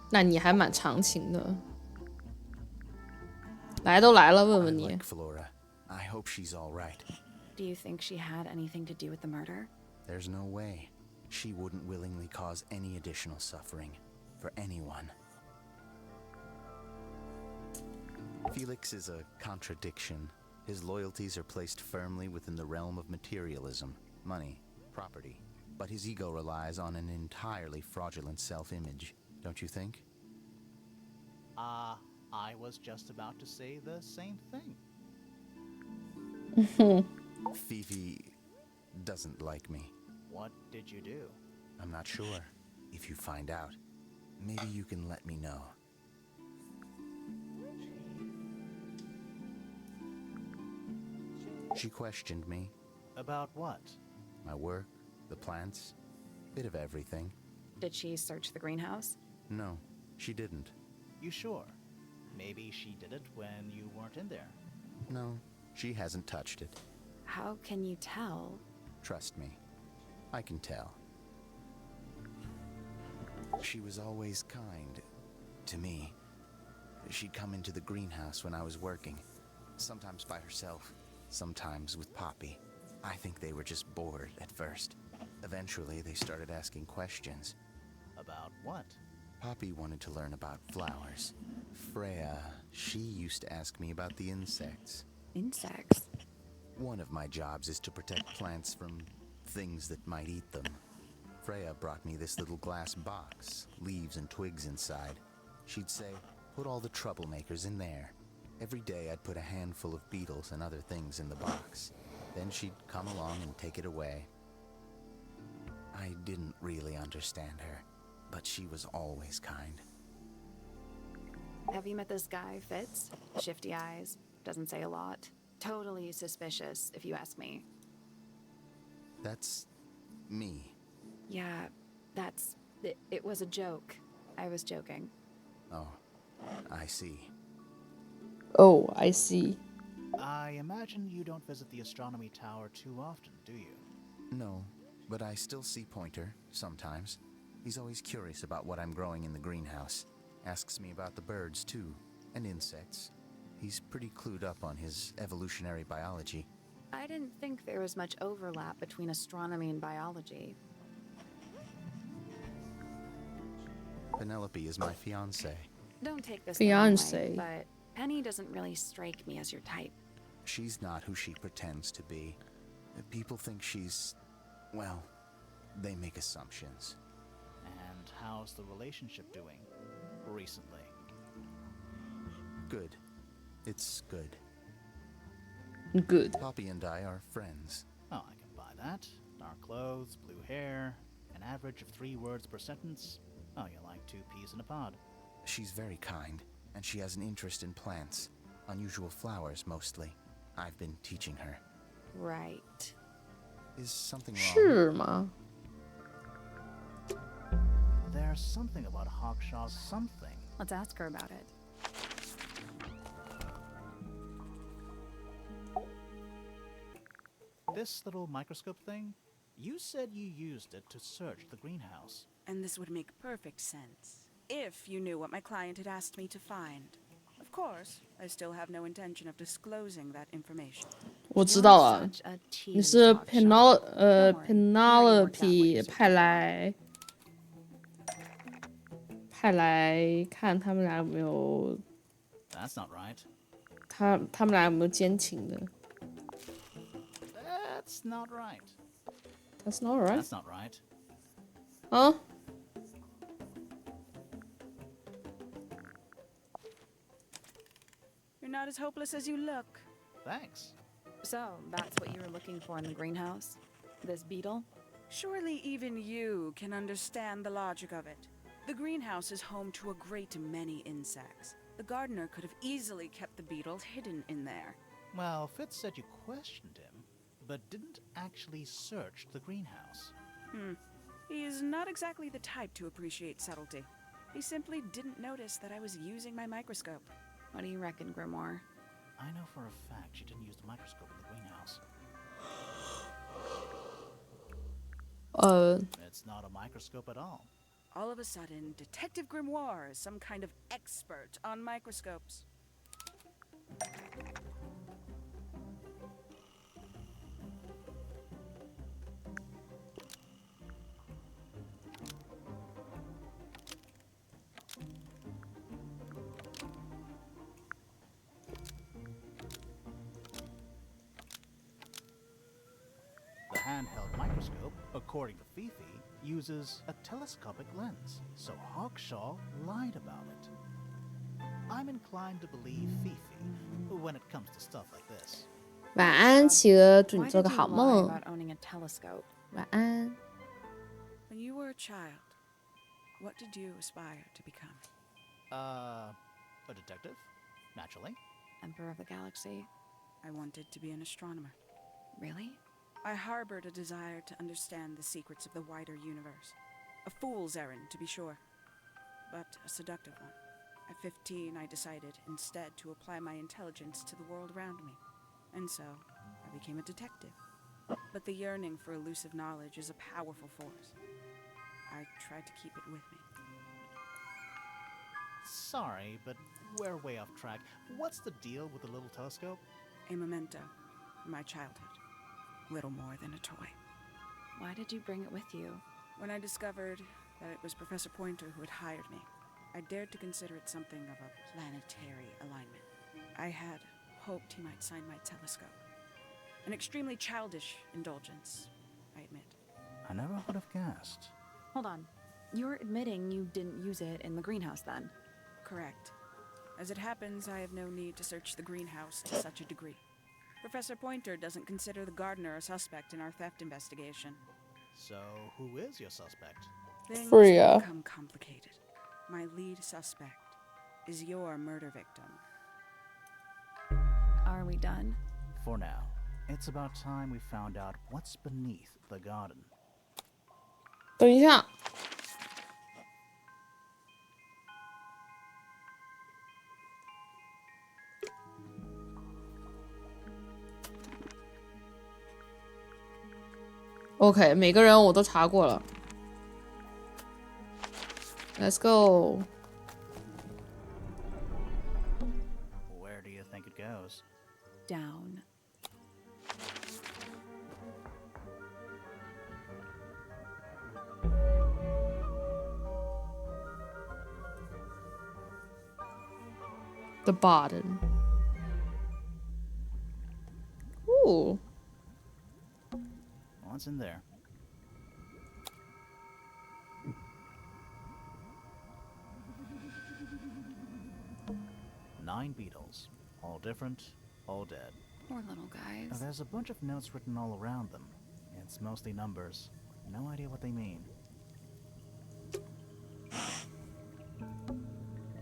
那你还蛮长情的。来都来了，问
I
问你
like，Flora. I hope she's all right.
Do you think she had anything to do with the murder?
There's no way. She wouldn't willingly cause any additional suffering for anyone. Felix is a contradiction. His loyalties are placed firmly within the realm of materialism, money, property. But his ego relies on an entirely fraudulent self-image, don't you think?
I was just about to say the same thing.
Fifi doesn't like me.
What did you do?
I'm not sure. If you find out, maybe you can let me know. She questioned me.
About what?
My work, the plants, bit of everything.
Did she search the greenhouse?
No, she didn't.
You sure? Maybe she did it when you weren't in there.
No, she hasn't touched it.
How can you tell?
Trust me, I can tell. She was always kind to me. She'd come into the greenhouse when I was working, sometimes by herself, sometimes with Poppy. I think they were just bored at first. Eventually, they started asking questions.
About what?
Poppy wanted to learn about flowers. Freya, she used to ask me about the insects.
Insects?
One of my jobs is to protect plants from things that might eat them. Freya brought me this little glass box, leaves and twigs inside. She'd say, put all the troublemakers in there. Every day I'd put a handful of beetles and other things in the box. Then she'd come along and take it away. I didn't really understand her, but she was always kind.
Have you met this guy, Fitz? Shifty eyes, doesn't say a lot. Totally suspicious, if you ask me.
That's me.
Yeah, it was a joke. I was joking.
Oh, I see.
Oh, I see.
I imagine you don't visit the astronomy tower too often, do you?
No, but I still see Pointer, sometimes. He's always curious about what I'm growing in the greenhouse. Asks me about the birds, too, and insects. He's pretty clued up on his evolutionary biology.
I didn't think there was much overlap between astronomy and biology.
Penelope is my fiancée.
Don't take this the wrong way,
Fiancé.
but Penny doesn't really strike me as your type.
She's not who she pretends to be. People think she's... well, they make assumptions.
And how's the relationship doing recently?
Good. It's good.
Good.
Poppy and I are friends.
Oh, I can buy that. Dark clothes, blue hair, an average of 3 words per sentence. Oh, you're like 2 peas in a pod.
She's very kind, and she has an interest in plants. Unusual flowers, mostly. I've been teaching her.
Right.
Is something wrong?
是吗？
There's something about Hawkshaw's something.
Let's ask her about it.
This little microscope thing? You said you used it to search the greenhouse.
And this would make perfect sense if you knew what my client had asked me to find. Of course, I still have no intention of disclosing that information.
我知道了，
Such a
你
tease
是
talk shop.
Penelope 派来看他们俩有没有
That's not right.
他们俩有没有奸情的
That's not right.？That's
not right.
That's not right.
啊？
You're not as hopeless as you look.
Thanks.
So, that's what you were looking for in the greenhouse? This beetle?
Surely even you can understand the logic of it. The greenhouse is home to a great many insects. The gardener could have easily kept the beetle hidden in there.
Well, Fitz said you questioned him, but didn't actually search the greenhouse.
He's not exactly the type to appreciate subtlety. He simply didn't notice that I was using my microscope.
What do you reckon, Grimoire?
I know for a fact she didn't use the microscope in the greenhouse. It's not a microscope at all.
All of a sudden, Detective Grimoire is some kind of expert on microscopes.
The handheld microscope, according to Fifi, uses a telescopic lens, so Hawkshaw lied about it. I'm inclined to believe Fifi when it comes to stuff like this.
晚安，企鹅，祝
Why
你做
did
个
you
好
lie
梦。
about owning a telescope?
晚安。
When you were a child, what did you aspire to become?
A detective? Naturally.
Emperor of the Galaxy?
I wanted to be an astronomer.
Really?
I harbored a desire to understand the secrets of the wider universe. A fool's errand, to be sure, but a seductive one. At 15, I decided instead to apply my intelligence to the world around me. And so, I became a detective. But the yearning for elusive knowledge is a powerful force. I tried to keep it with me.
sorry, but we're way off track. What's the deal with the little telescope?
A memento from my childhood. Little more than a toy.
Why did you bring it with you?
When I discovered that it was Professor Pointer who had hired me, I dared to consider it something of a planetary alignment. I had hoped he might sign my telescope. An extremely childish indulgence, I admit.
I never would have guessed.
Hold on. You're admitting you didn't use it in the greenhouse then?
Correct. As it happens, I have no need to search the greenhouse to such a degree. Professor Pointer doesn't consider the gardener a suspect in our theft investigation.
So, who is your suspect?
Things
Freya.
have become complicated. My lead suspect is your murder victim.
Are we done?
For now. It's about time we found out what's beneath the garden.
等一下， OK， 每个人我都查过了。Let's go。
Where do you think it goes?
Down.
The bottom. Ooh.
What's in there? Nine beetles. All different, all dead.
Poor little
Now,
guys.
there's a bunch of notes written all around them. It's mostly numbers. No idea what they mean.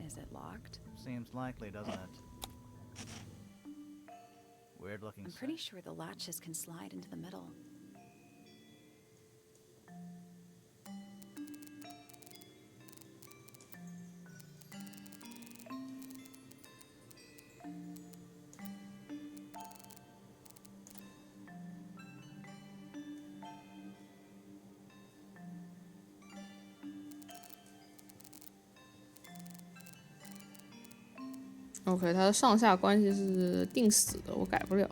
Is it locked?
Seems likely, doesn't it? Weird looking
I'm pretty sure the latches can slide into the middle.
OK， 它的上下关系是定死的，我改不了。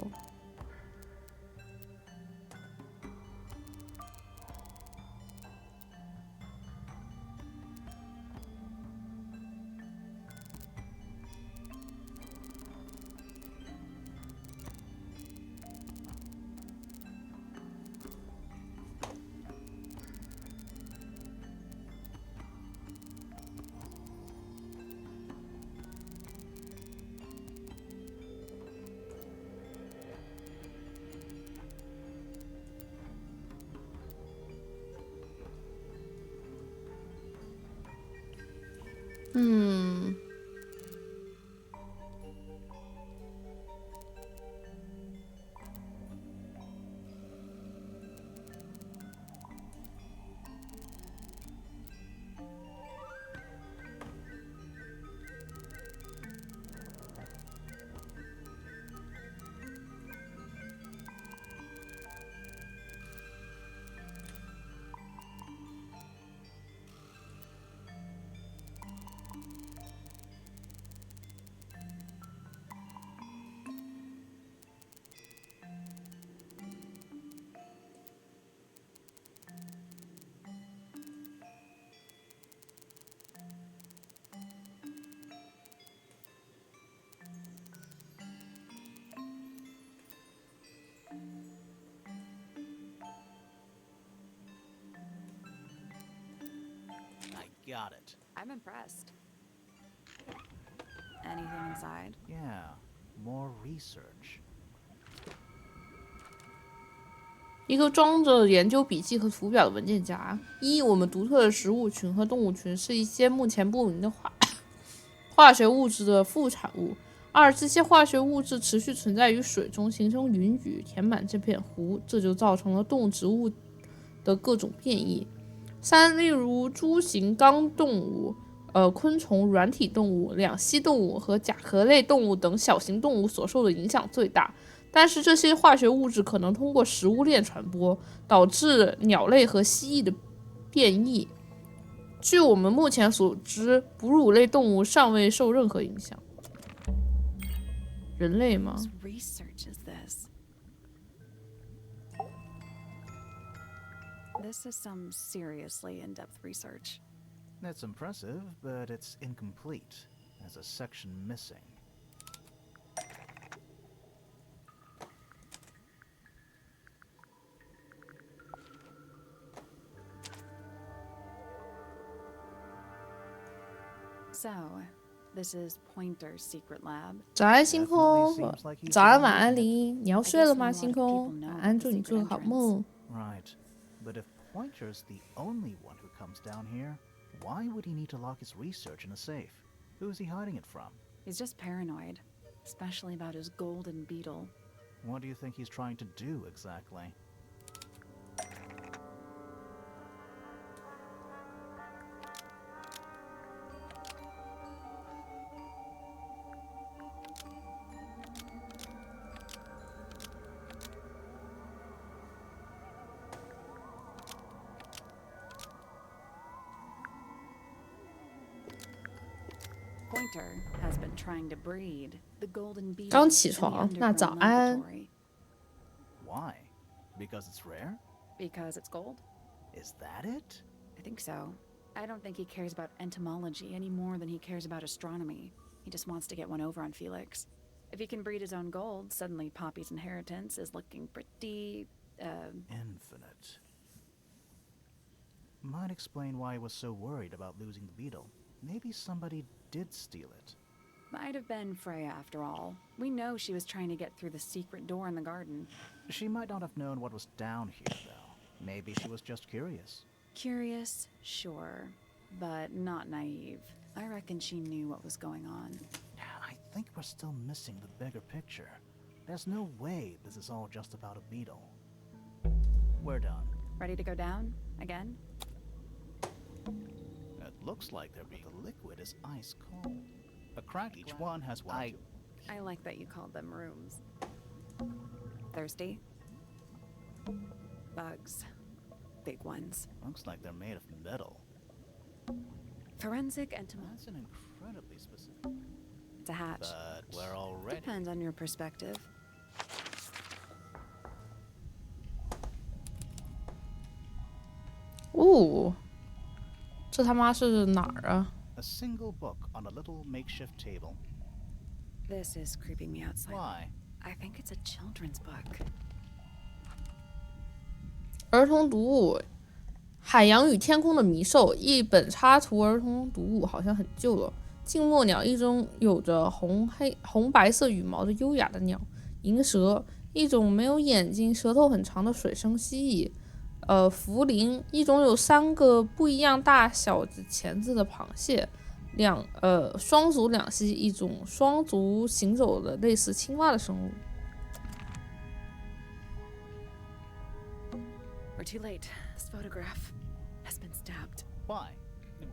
嗯，I
got it.
I'm impressed. Anything inside?
Yeah, more research.
一个装着研究笔记和图表的文件夹。我们独特的食物群和动物群是一些目前不明的化学物质的副产物。这些化学物质持续存在于水中，形成云雨，填满这片湖，这就造成了动植物的各种变异。例如猪形纲动物、昆虫、软体动物、两栖动物和甲壳类动物等小型动物所受的影响最大。但是这些化学物质可能通过食物链传播，导致鸟类和蜥蜴的变异。据我们目前所知，哺乳类动物尚未受任何影响。人类吗？
Whose research is this? This is some seriously in-depth research.
That's impressive, but it's incomplete. There's a section missing.
So, this is Pointer's secret lab.
早安，星空。早安，晚安，林。你要睡了吗，星空？晚安，祝你做个好梦。
Right. But if Pointer's the only one who comes down here, why would he need to lock his research in a safe? Who's he hiding it from?
He's just paranoid, especially about his golden beetle.
What do you think he's trying to do exactly?
Pointer has been trying to breed the golden beetle
刚起
in the
床，那早
underground
安。
laboratory.
Why? Because it's rare?
Because it's gold?
Is that it?
I think so. I don't think he cares about entomology any more than he cares about astronomy. He just wants to get one over on Felix. If he can breed his own gold, suddenly Poppy's inheritance is looking pretty,
Infinite. Might explain why he was so worried about losing the beetle. Maybe somebody did steal it.
might have been Freya after all. We know she was trying to get through the secret door in the garden.
She might not have known what was down here, though. Maybe she was just curious.
Curious, sure, but not naive. I reckon she knew what was going on.
I think we're still missing the bigger picture. There's no way this is all just about a beetle. We're done.
Ready to go down? Again?
It looks like the liquid is ice cold. A crack each one has one.
I like that you called them rooms. Thirsty? Bugs. Big ones.
Looks like they're made of metal.
Forensic entomology.
That's an incredibly specific.
It's a hatch.
But we're already.
Depends on your perspective.
Oh，这他妈是哪儿啊？
A single book on a little makeshift table.
This is creeping me out slightly.
Why?
I think it's a children's book.
儿童读物，《海洋与天空的迷兽》一本插图儿童读物，好像很旧了。静默鸟，一种有着红白色羽毛的优雅的鸟。银蛇，一种没有眼睛、舌头很长的水生蜥蜴。茯苓，一种有3个不一样大小的钳子的螃蟹。双足两栖，一种双足行走的类似青蛙的生物。
We're too late. This photograph has been stabbed.
Why?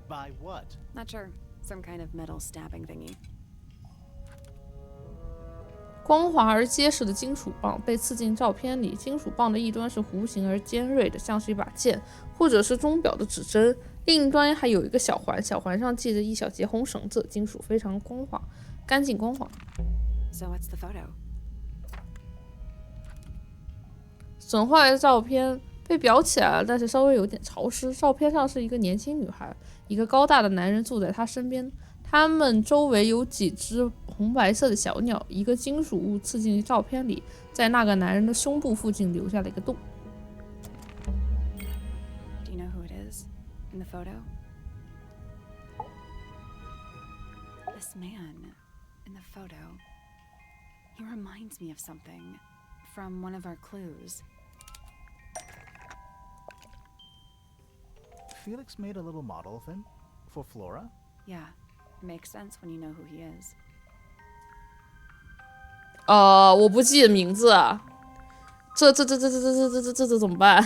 By what?
Not sure. Some kind of metal stabbing thingy.
光滑而结实的金属棒被刺进照片里，金属棒的一端是弧形而尖锐的，像是一把剑，或者是钟表的指针。另一端还有一个小环，小环上系着一小节红绳子，金属非常光滑，干净光滑。
So what's the photo?
损坏的照片被裱起来了，但是稍微有点潮湿。照片上是一个年轻女孩，一个高大的男人坐在她身边。他们周围有几只红白色的小鸟，一个金属物刺进照片里，在那个男人的胸部附近留下了一个洞。
Do you know who it is in the photo? This man in the photo. He reminds me of something from one of our clues.
Felix made a little model of him for Flora.
Yeah, makes sense when you know who he is.
我不记得名字啊，这怎么办？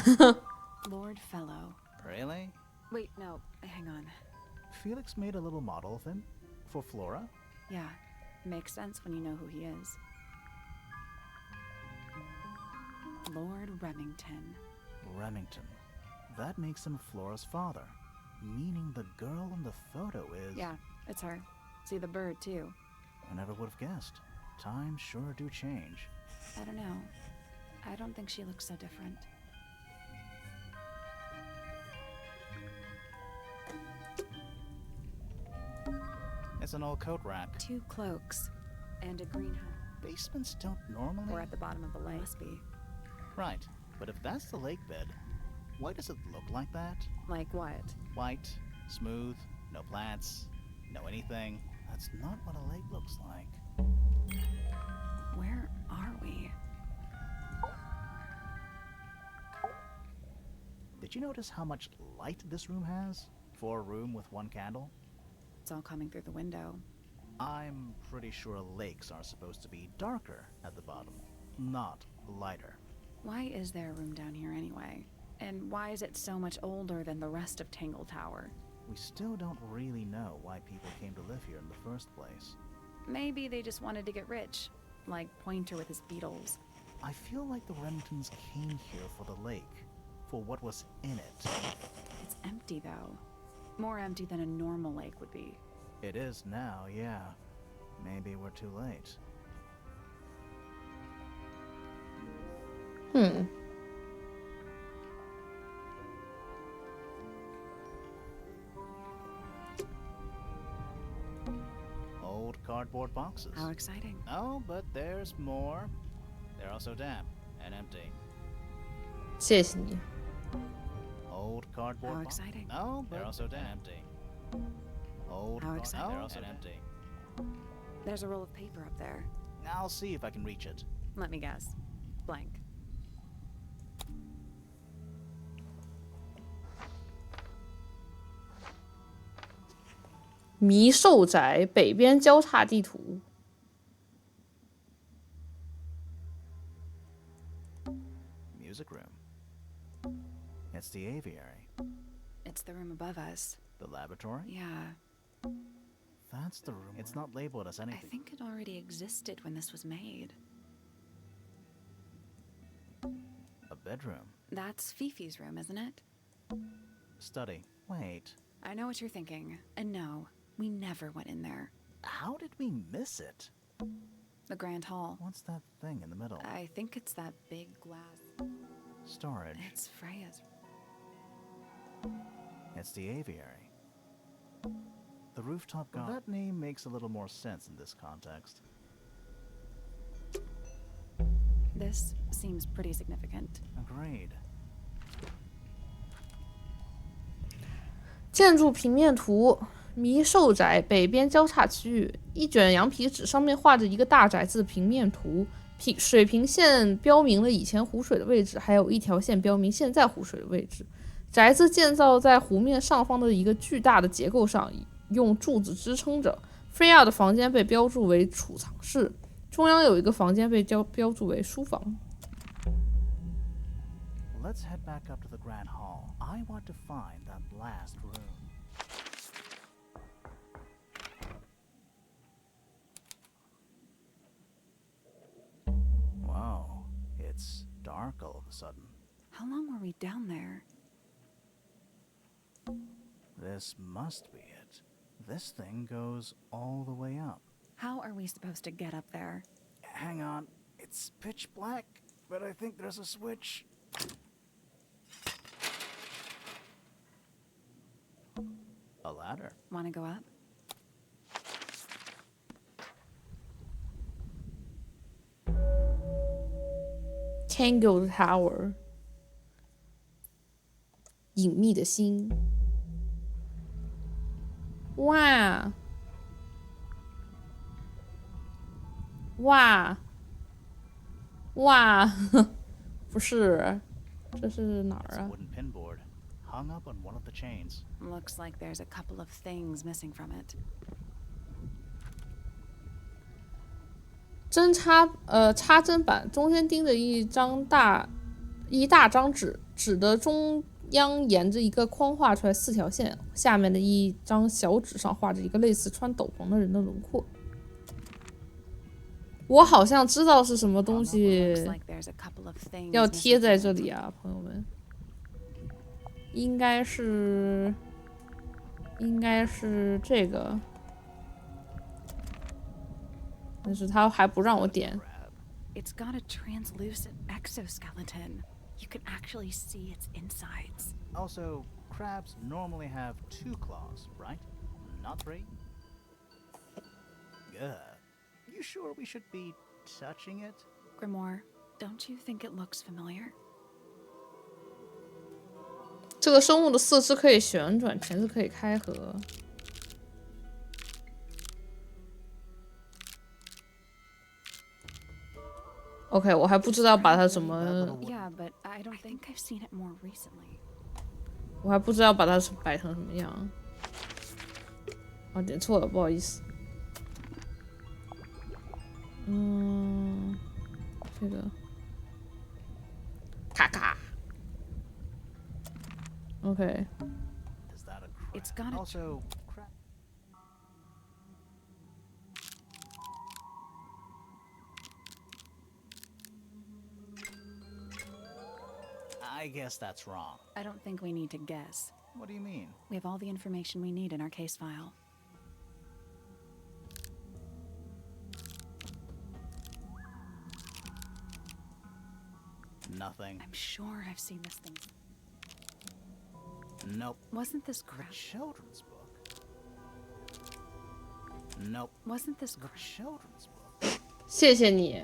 Lord Fellow.
Really?
Wait, no, hang on.
Felix made a little model of him for Flora.
Yeah, makes sense when you know who he is. Lord Remington.
Remington. That makes him Flora's father. Meaning the girl in the photo is...
Yeah, it's her. See the bird, too.
I never would have guessed. Times sure do change.
I don't know. I don't think she looks so different.
It's an old coat rack.
2 cloaks and a greenhouse.
Basements don't normally...
Or at the bottom of the lake. Must be.
Right, but if that's the lake bed, why does it look like that?
Like what?
White, smooth, no plants, no anything. That's not what a lake looks like.
Where are we?
Did you notice how much light this room has? For a room with 1 candle?
It's all coming through the window.
I'm pretty sure lakes are supposed to be darker at the bottom, not lighter.
Why is there a room down here anyway? And why is it so much older than the rest of Tangle Tower?
We still don't really know why people came to live here in the first place.
Maybe they just wanted to get rich, like Pointer with his beetles.
I feel like the Remingtons came here for the lake, for what was in it.
It's empty though. More empty than a normal lake would be.
It is now, yeah. Maybe we're too late. Old cardboard boxes.
How exciting.
Oh, but there's more. They're also damp and empty.
谢谢你。
Old cardboard
How
boxes.
exciting.
Oh, they're also damp. Empty. Old
How exciting.
They're also empty.
There's a roll of paper up there.
I'll see if I can reach it.
Let me guess. Blank.
迷兽宅北边交叉地图。
Music room. It's the aviary.
It's the room above us.
The laboratory?
Yeah.
That's the room. It's not labeled as
I
anything.
think it already existed when this was made.
A bedroom.
That's Fifi's room, isn't it?
Study. Wait.
I know what you're thinking. And no, we never went in there.
How did we miss it?
The Grand Hall.
What's that thing in the middle?
I think it's that big glass.
Storage.
It's Freya's.
It's the aviary. The rooftop garden. That name makes a little more sense in this context.
This seems pretty significant.
Agreed.
建筑平面图：迷兽宅北边交叉区域。一卷羊皮纸上面画着一个大宅子平面图，水平线标明了以前湖水的位置，还有一条线标明现在湖水的位置。宅子建造在湖面上方的一个巨大的结构上，用柱子支撑着。菲亚的房间被标注为储藏室，中央有一个房间被标注为书房。
Let's head back up to the Grand Hall. I want to find that last room. Wow, it's dark all of a sudden.
How long were we down there?
This must be it. This thing goes all the way up.
How are we supposed to get up there?
Hang on, it's pitch black, but I think there's a switch. A ladder.
Want to go up?
Tangled Tower， 隐秘的心。哇哇哇！不是，这是哪儿
It's a
啊？
wooden pinboard, hung up on one of the chains.
Looks like there's a couple of things missing from it.
插针板中间钉着一大张纸，纸的中央沿着一个框画出来4条线，下面的一张小纸上画着一个类似穿斗篷的人的轮廓。我好像知道是什么东西
Looks like there's a couple of things
要
missing
贴在
from
这
it.
里啊，朋友们，应该是应该是这个，但是他还不让我点。
It's got a translucent exoskeleton. You can actually see its insides.
Also, crabs normally have 2 claws, right? Not 3? You sure we should be touching it?
Grimoire, don't you think it looks familiar?
这个生物的四肢可以旋转，钳子可以开合。OK， 我还不知道把它怎么，
Yeah, but I don't think I've seen it more recently.
我还不知道把它摆成什么样。啊，点错了，不好意思。这个，咔咔。OK，
Is that a crab?
It's got a
Also, crab. I guess that's wrong.
I don't think we need to guess.
What do you mean?
We have all the information we need in our case file.
Nothing.
I'm sure I've seen this thing.
Nope.
Wasn't this
The
crab?
children's book. Nope.
Wasn't this
The
crab?
children's book.
谢谢你，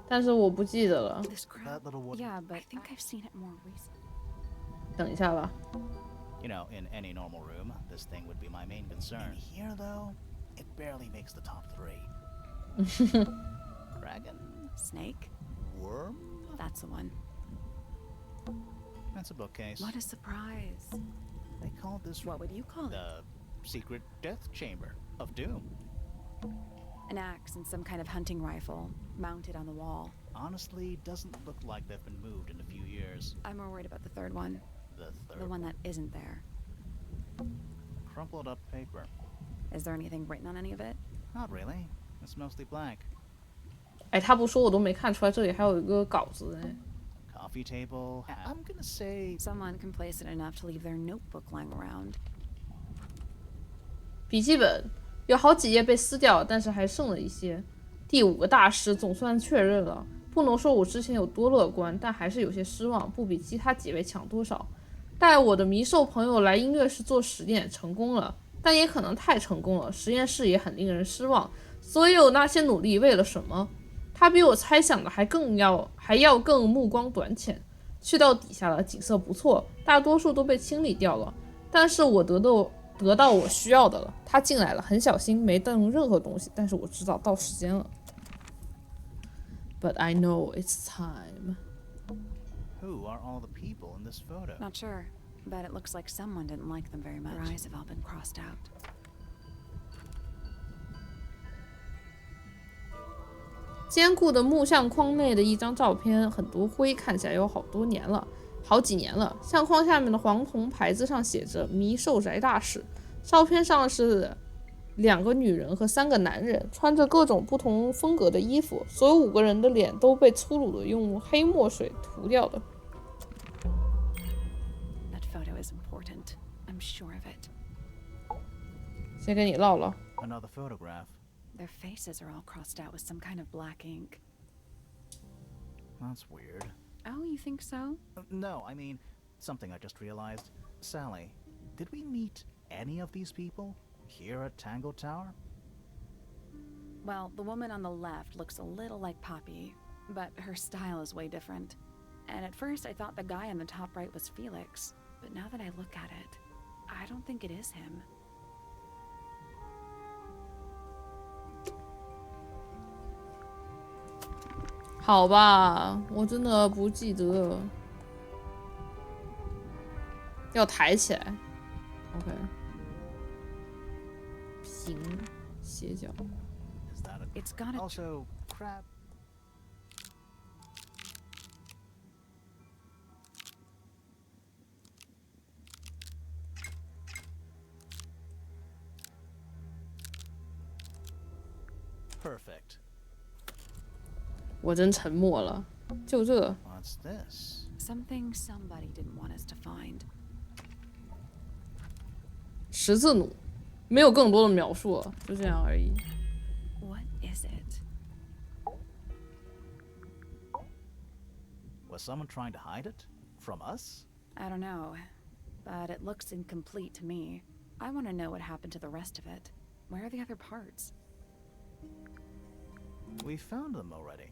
但是我不记得了。
This crab?
That little wooden.
Yeah, but I think I've seen it more recently.
等一下吧。
You know, in any normal room, this thing would be my main concern. In here, though, it barely makes the top 3. Dragon?
Snake?
Worm?
That's the one.
That's a bookcase.
What a surprise.
They call this
What would you call it?
the secret death chamber of doom.
An axe and some kind of hunting rifle mounted on the wall.
Honestly, doesn't look like they've been moved in a few years.
I'm more worried about the third one.
The third
The one that isn't there.
crumpled up paper.
Is there anything written on any of it?
Not really. It's mostly blank.
哎，他不说我都没看出来，这里还有一个稿子呢。
Coffee table. I'm gonna say
Someone complacent enough to leave their notebook lying around.
笔记本有好几页被撕掉，但是还剩了一些。第5个大师总算确认了，不能说我之前有多乐观，但还是有些失望，不比其他几位强多少。带我的迷兽朋友来音乐室做实验，成功了，但也可能太成功了，实验室也很令人失望。所有那些努力为了什么？他比我猜想的还要更目光短浅。去到底下了，景色不错，大多数都被清理掉了，但是我得到我需要的了。他进来了，很小心，没动任何东西，但是我知道到时间了。But I know it's time.
who are all the people in this photo?
Not sure, but it looks like someone didn't like them very much. Their eyes have all been crossed out.
坚固的木相框内的一张照片，很多灰，看起来有好几年了。相框下面的黄铜牌子上写着“迷兽宅大使”，照片上是2个女人和3个男人，穿着各种不同风格的衣服，所有5个人的脸都被粗鲁的用黑墨水涂掉了。
That photo is important. I'm sure of it.
先跟你唠唠。
Another photograph.
Their faces are all crossed out with some kind of black ink.
That's weird.
Oh, you think so?
No, I mean, something I just realized. Sally, did we meet any of these people here at Tango Tower?
Well, the woman on the left looks a little like Poppy, but her style is way different. And at first I thought the guy on the top right was Felix, but now that I look at it, I don't think it is him.
好吧，我真的不记得。要抬起来 ，OK， 平斜角。
Is that a...
It's got a
Also, crab... Perfect.
我真沉默了，就这。
What's this?
something somebody didn't want us to find.
十字弩，没有更多的描述了，就这样而已。
What is it?
Was someone trying to hide it? From us?
I don't know, but it looks incomplete to me. I want to know what happened to the rest of it. Where are the other parts?
We found them already.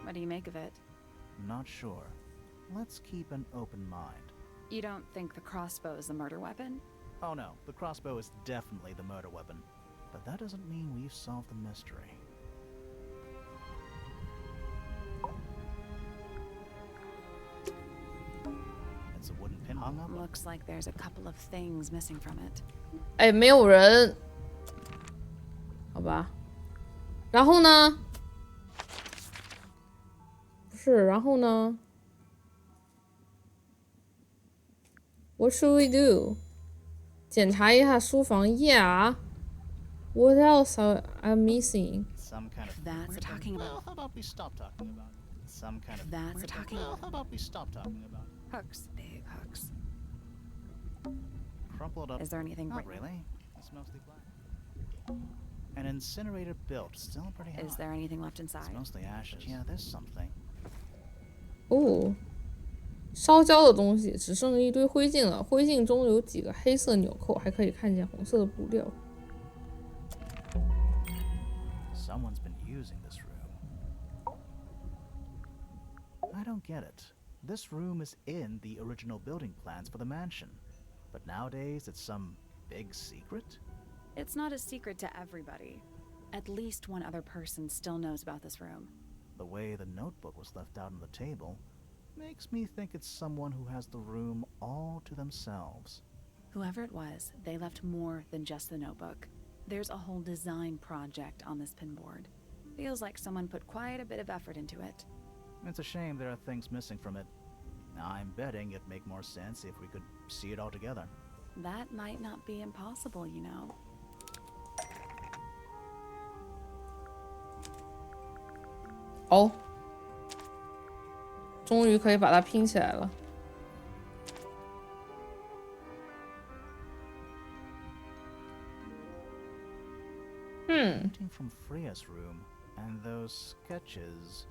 What do you make of it?
Not sure. Let's keep an open mind.
You don't think the crossbow is the murder weapon?
Oh no, the crossbow is definitely the murder weapon. But that doesn't mean we've solved the mystery. It's a wooden pin hung up.
Looks like there's a couple of things missing from it.
哎，没有人，好吧。然后呢？不是，然后呢 ？What should we do？ 检查一下书房。Yeah。What else I'm missing？
Some kind of.
That's
weird
talking
thing.
about-
Well, how about we stop talking about it? Some kind of.
That's
weird
talking
thing. Well,
about-
how about we stop talking about it?
Hooks, big hooks.
Crumpled up.
Is there anything
Not
written?
really. It's mostly black. An incinerator built, still pretty hot.
Is there anything left
It's
inside?
mostly ashes. Yeah, there's something.
哦，烧焦的东西只剩一堆灰烬了。灰烬中有几个黑色纽扣，还可以看见红色的布料。
Someone's been using this room. I don't get it. This room is in the original building plans for the mansion. But nowadays it's some big secret?
It's not a secret to everybody. At least one other person still knows about this room.
The way the notebook was left out on the table makes me think it's someone who has the room all to themselves.
Whoever it was, they left more than just the notebook. There's a whole design project on this pinboard. Feels like someone put quite a bit of effort into it.
It's a shame there are things missing from it. I'm betting it'd make more sense if we could see it all together.
That might not be impossible, you know.
哦，终于可以把它拼起来了。
Painting from Freya's room and those sketches.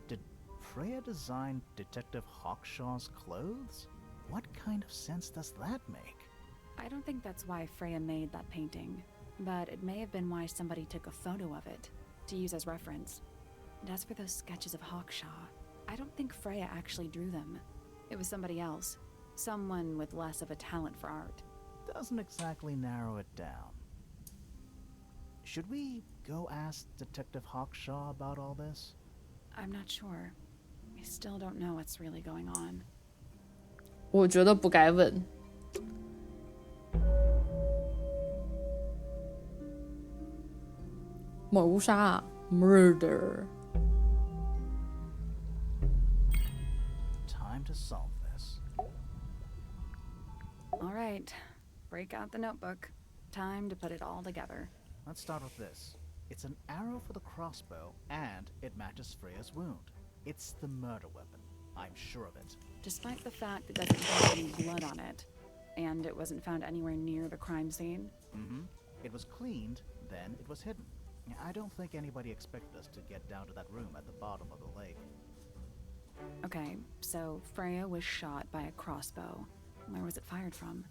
Did Freya design Detective Hawkshaw's clothes? What kind of sense does that make?
I don't think that's why Freya made that painting, but it may have been why somebody took a photo of it to use as reference. And as for those sketches of Hawkshaw, I don't think Freya actually drew them. It was somebody else, someone with less of a talent for art.
Doesn't exactly narrow it down. Should we go ask Detective Hawkshaw about all this?
I'm not sure. I still don't know what's really going on.
我觉得不该问。谋杀 ，murder。
Time to solve this.
All right, break out the notebook. Time to put it all together.
Let's start with this. It's an arrow for the crossbow, and it matches Freya's wound. It's the murder weapon. I'm sure of it.
Despite the fact it doesn't have any blood on it, and it wasn't found anywhere near the crime scene.
Mm-hmm. It was cleaned, then it was hidden. I don't think anybody expected us to get down to that room at the bottom of the lake.
Okay, so Freya was shot by a crossbow. Where was it fired from?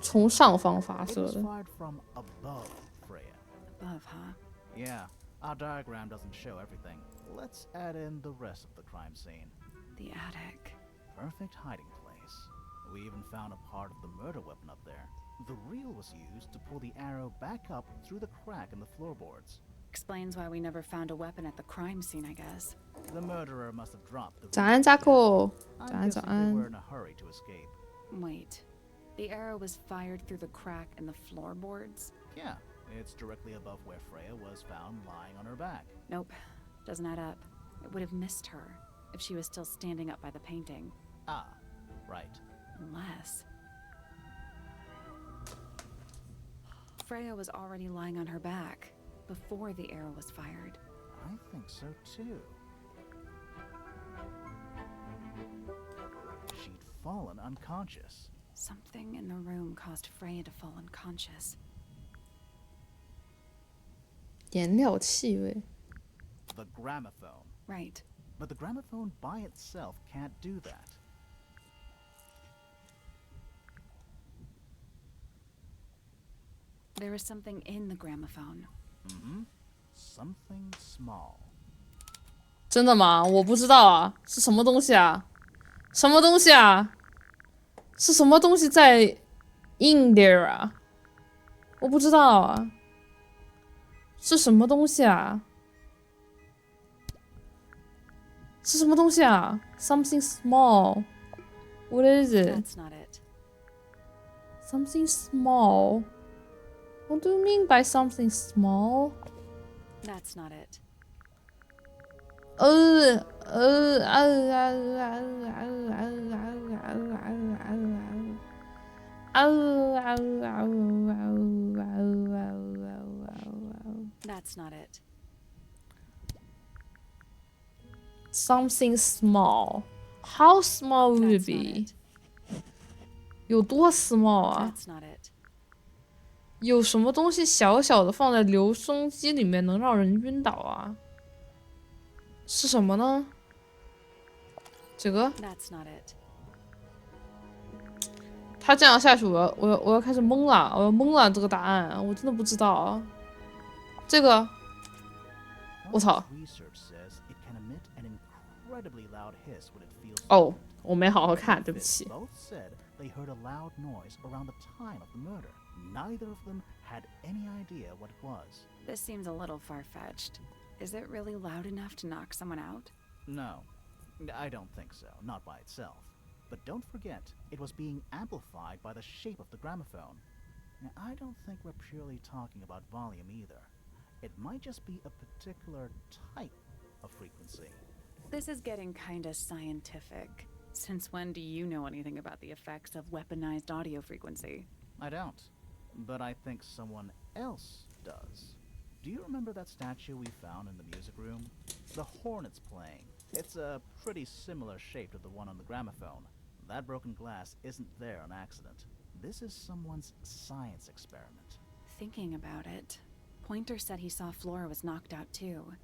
从上方发
It
射
was
的。
fired from above Freya.
Above, huh?
Yeah, our diagram doesn't show everything. Let's add in the rest of the crime scene.
The attic.
Perfect hiding place. We even found a part of the murder weapon up there. The reel was used to pull the arrow back up through the crack in the floorboards.
Explains why we never found a weapon at the crime scene, I guess.
The murderer must have dropped the
早安，扎克。早
I'm
安，早
guessing they
安
were。in a hurry to escape.
Wait, The arrow was fired through the crack in the floorboards?
Yeah, it's directly above where Freya was found lying on her back.
Nope, doesn't add up. It would have missed her if she was still standing up by the painting.
Ah, right.
Unless... Freya was already lying on her back before the arrow was fired.
I think so too. She'd fallen unconscious.
Something in the room caused Freya to fall unconscious.
颜料气味。
The gramophone.
Right.
But the gramophone by itself can't do that.
There was something in the gramophone.
Mm-hmm. Something small.
真的吗？我不知道啊，是什么东西啊？什么东西啊？是什么东西在 in there 啊？我不知道啊，是什么东西啊？是什么东西啊 ？Something small. What is it?
That's not it.
Something small. What do you mean by something small?
That's not it. That's not it.
Something small. How small would it
That's not
be?
it.
有多 small 啊？
That's not it.
有什么东西小小的放在留声机里面能让人晕倒啊？是什么呢？这个？
That's not it.
他这样下去，我要开始懵了，我要懵了这个答案，我真的不知道啊。这个，我操！
Research says it can emit an incredibly loud hiss when it feels
哦，我没好好看，对不起。
Both said they heard a loud noise around the time of the murder. Neither of them had any idea what it was.
This seems a little far-fetched. Is it really loud enough to knock someone out?
No, I don't think so, not by itself. But don't forget, it was being amplified by the shape of the gramophone. Now, I don't think we're purely talking about volume either. It might just be a particular type of frequency.
This is getting kinda scientific. Since when do you know anything about the effects of weaponized audio frequency?
I don't, but I think someone else does. Do you remember that statue we found in the music room? The hornet's playing. It's a pretty similar shape to the one on the gramophone. That broken glass isn't there on accident. This is someone's science experiment.
Thinking about it, Pointer said he saw Flora was knocked out too.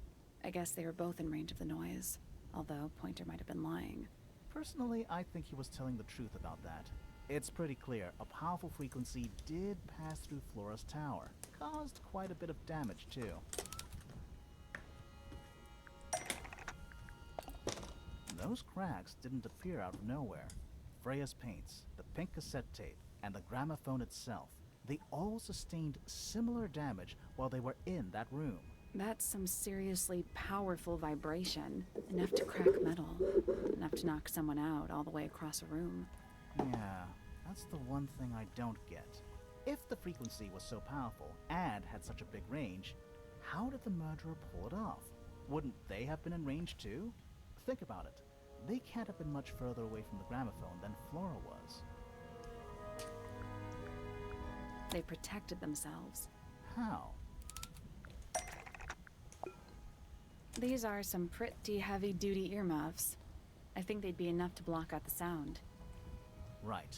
I guess they were both in range of the noise, although Pointer might have been lying.
Personally, I think he was telling the truth about that. It's pretty clear a powerful frequency did pass through Flora's tower. Caused quite a bit of damage too. Those cracks didn't appear out of nowhere. Freya's paints, the pink cassette tape, and the gramophone itself, they all sustained similar damage while they were in that room.
That's some seriously powerful vibration. Enough to crack metal. Enough to knock someone out all the way across a room.
Yeah, that's the one thing I don't get. If the frequency was so powerful and had such a big range, how did the murderer pull it off? Wouldn't they have been in range too? Think about it. They can't have been much further away from the gramophone than Flora was.
They protected themselves.
How?
These are some pretty heavy-duty earmuffs. I think they'd be enough to block out the sound.
Right.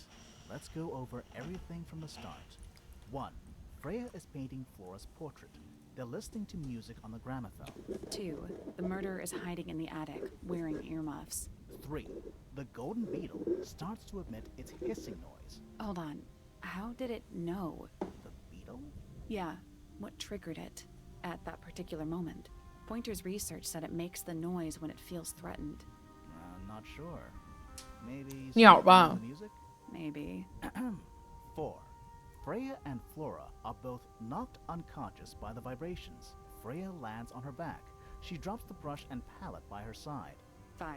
Let's go over everything from the start. 1. Freya is painting Flora's portrait. They're listening to music on the gramophone.
2. The murderer is hiding in the attic, wearing earmuffs.
3. The golden beetle starts to emit its hissing noise.
Hold on. How did it know?
The beetle?
Yeah, what triggered it at that particular moment? Pointer's research said it makes the noise when it feels threatened.
Not sure. Maybe
Meow,
something
wow.
in the music?
Maybe.
4. Freya and Flora are both knocked unconscious by the vibrations. Freya lands on her back. She drops the brush and palette by her side.
5.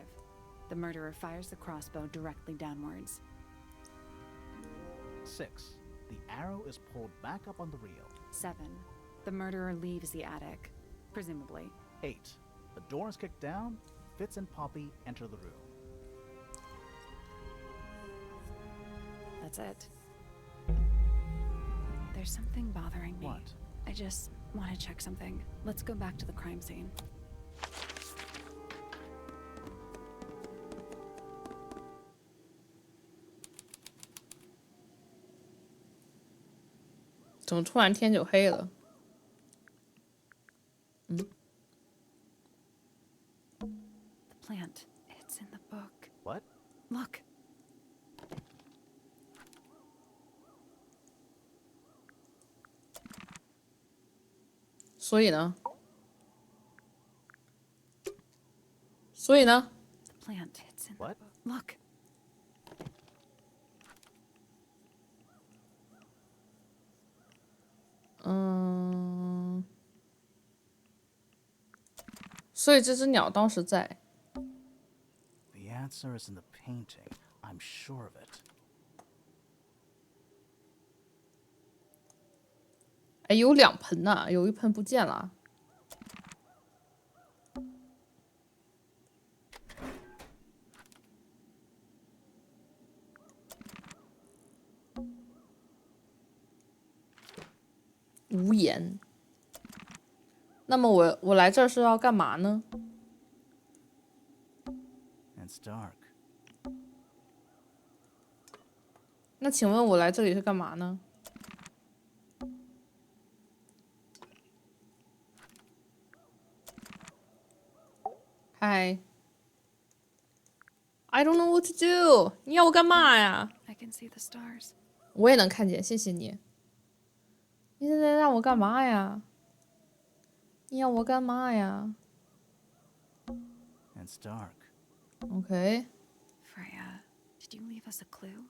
The murderer fires the crossbow directly downwards.
6. The arrow is pulled back up on the reel.
7. The murderer leaves the attic, presumably.
8. The door is kicked down. Fitz and Poppy enter the room.
That's it. There's something bothering me.
What?
I just want to check something. Let's go back to the crime scene.
"怎么突然天就黑了？"
The plant. It's in the book.
What?
Look.
所以呢？所以呢？
The plant. It's in
What?
the book. Look.
所以这只鸟当时在。
The answer is in the painting. I'm sure of it.
哎，有2盆呢，有1盆不见了。无言。那么我来这儿是要干嘛呢？
It's dark.
那请问我来这里是干嘛呢？ 嗨 I don't know what to do。你要我干嘛呀？
I can see the stars.
我也能看见，谢谢你。你现在让我干嘛呀？你要我干嘛呀
It's dark.？OK。
Freya, did you leave us a clue?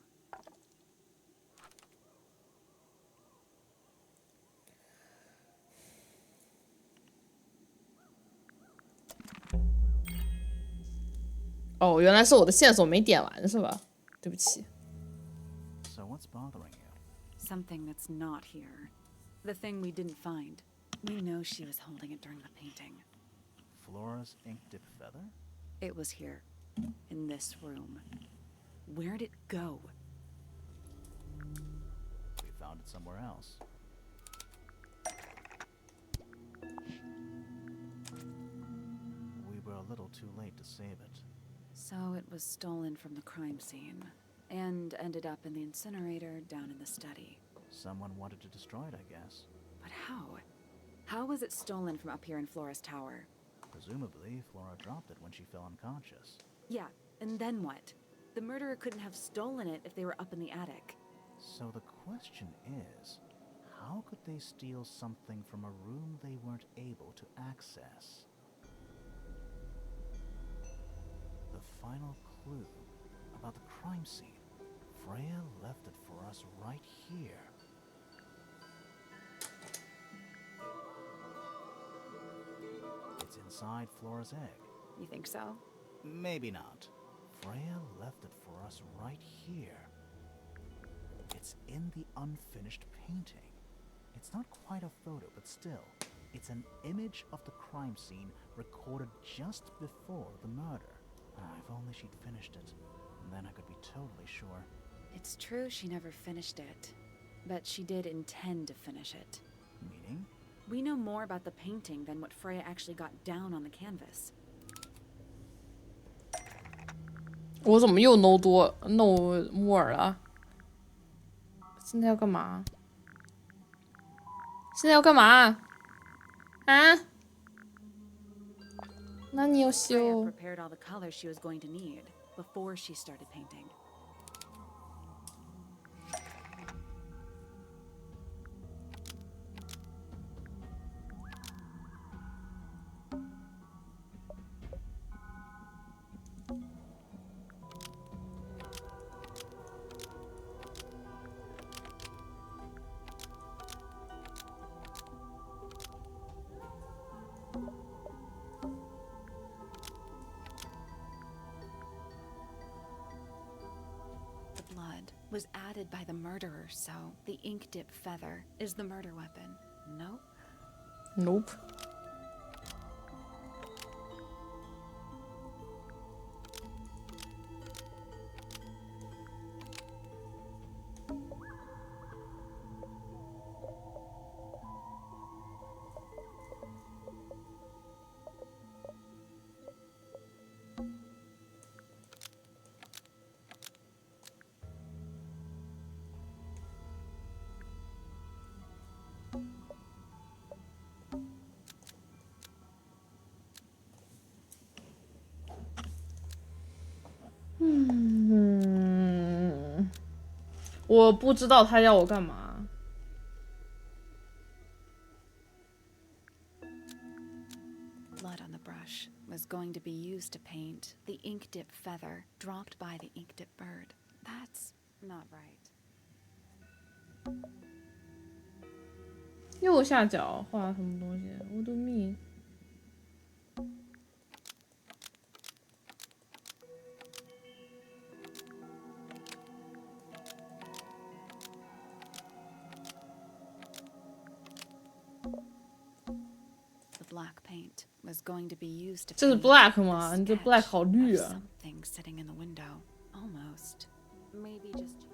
哦，原来是我的线索没点完是吧？对不起。
So what's bothering you?
Something that's not here. The thing we didn't find. We know she was holding it during the painting.
Flora's ink dip feather?
It was here. In this room. Where'd it go?
We found it somewhere else. We were a little too late to save it.
So it was stolen from the crime scene. And ended up in the incinerator down in the study.
Someone wanted to destroy it, I guess.
But how? How was it stolen from up here in Flora's tower?
Presumably, Flora dropped it when she fell unconscious.
Yeah, and then what? The murderer couldn't have stolen it if they were up in the attic.
So the question is, how could they steal something from a room they weren't able to access? The final clue about the crime scene. Freya left it for us right here. It's inside Flora's egg.
You think so?
Maybe not. Freya left it for us right here. It's in the unfinished painting. It's not quite a photo, but still, it's an image of the crime scene recorded just before the murder. If only she'd finished it, then I could be totally sure.
It's true she never finished it. But she did intend to finish it.
Meaning?
We know more about the painting than what Freya actually got down on the canvas.
我怎么又no more 了？现在要干嘛？现在要干嘛？啊？那你要
Freya
修？
prepared all the colors she was going to need before she started painting. The blood. was added by the murderer, so the ink dip feather is the murder weapon. Nope.
Nope.我不知道他要我干嘛。
Blood on the brush was going to be used to paint the ink dip feather dropped by the ink dip bird. That's not right.
右下角画什么东西 ？What do you mean？
The black paint was going to be used to
这是
paint
black
the
吗？你这
sketch
black 好绿
of
啊！
something sitting in the window. Almost. Maybe just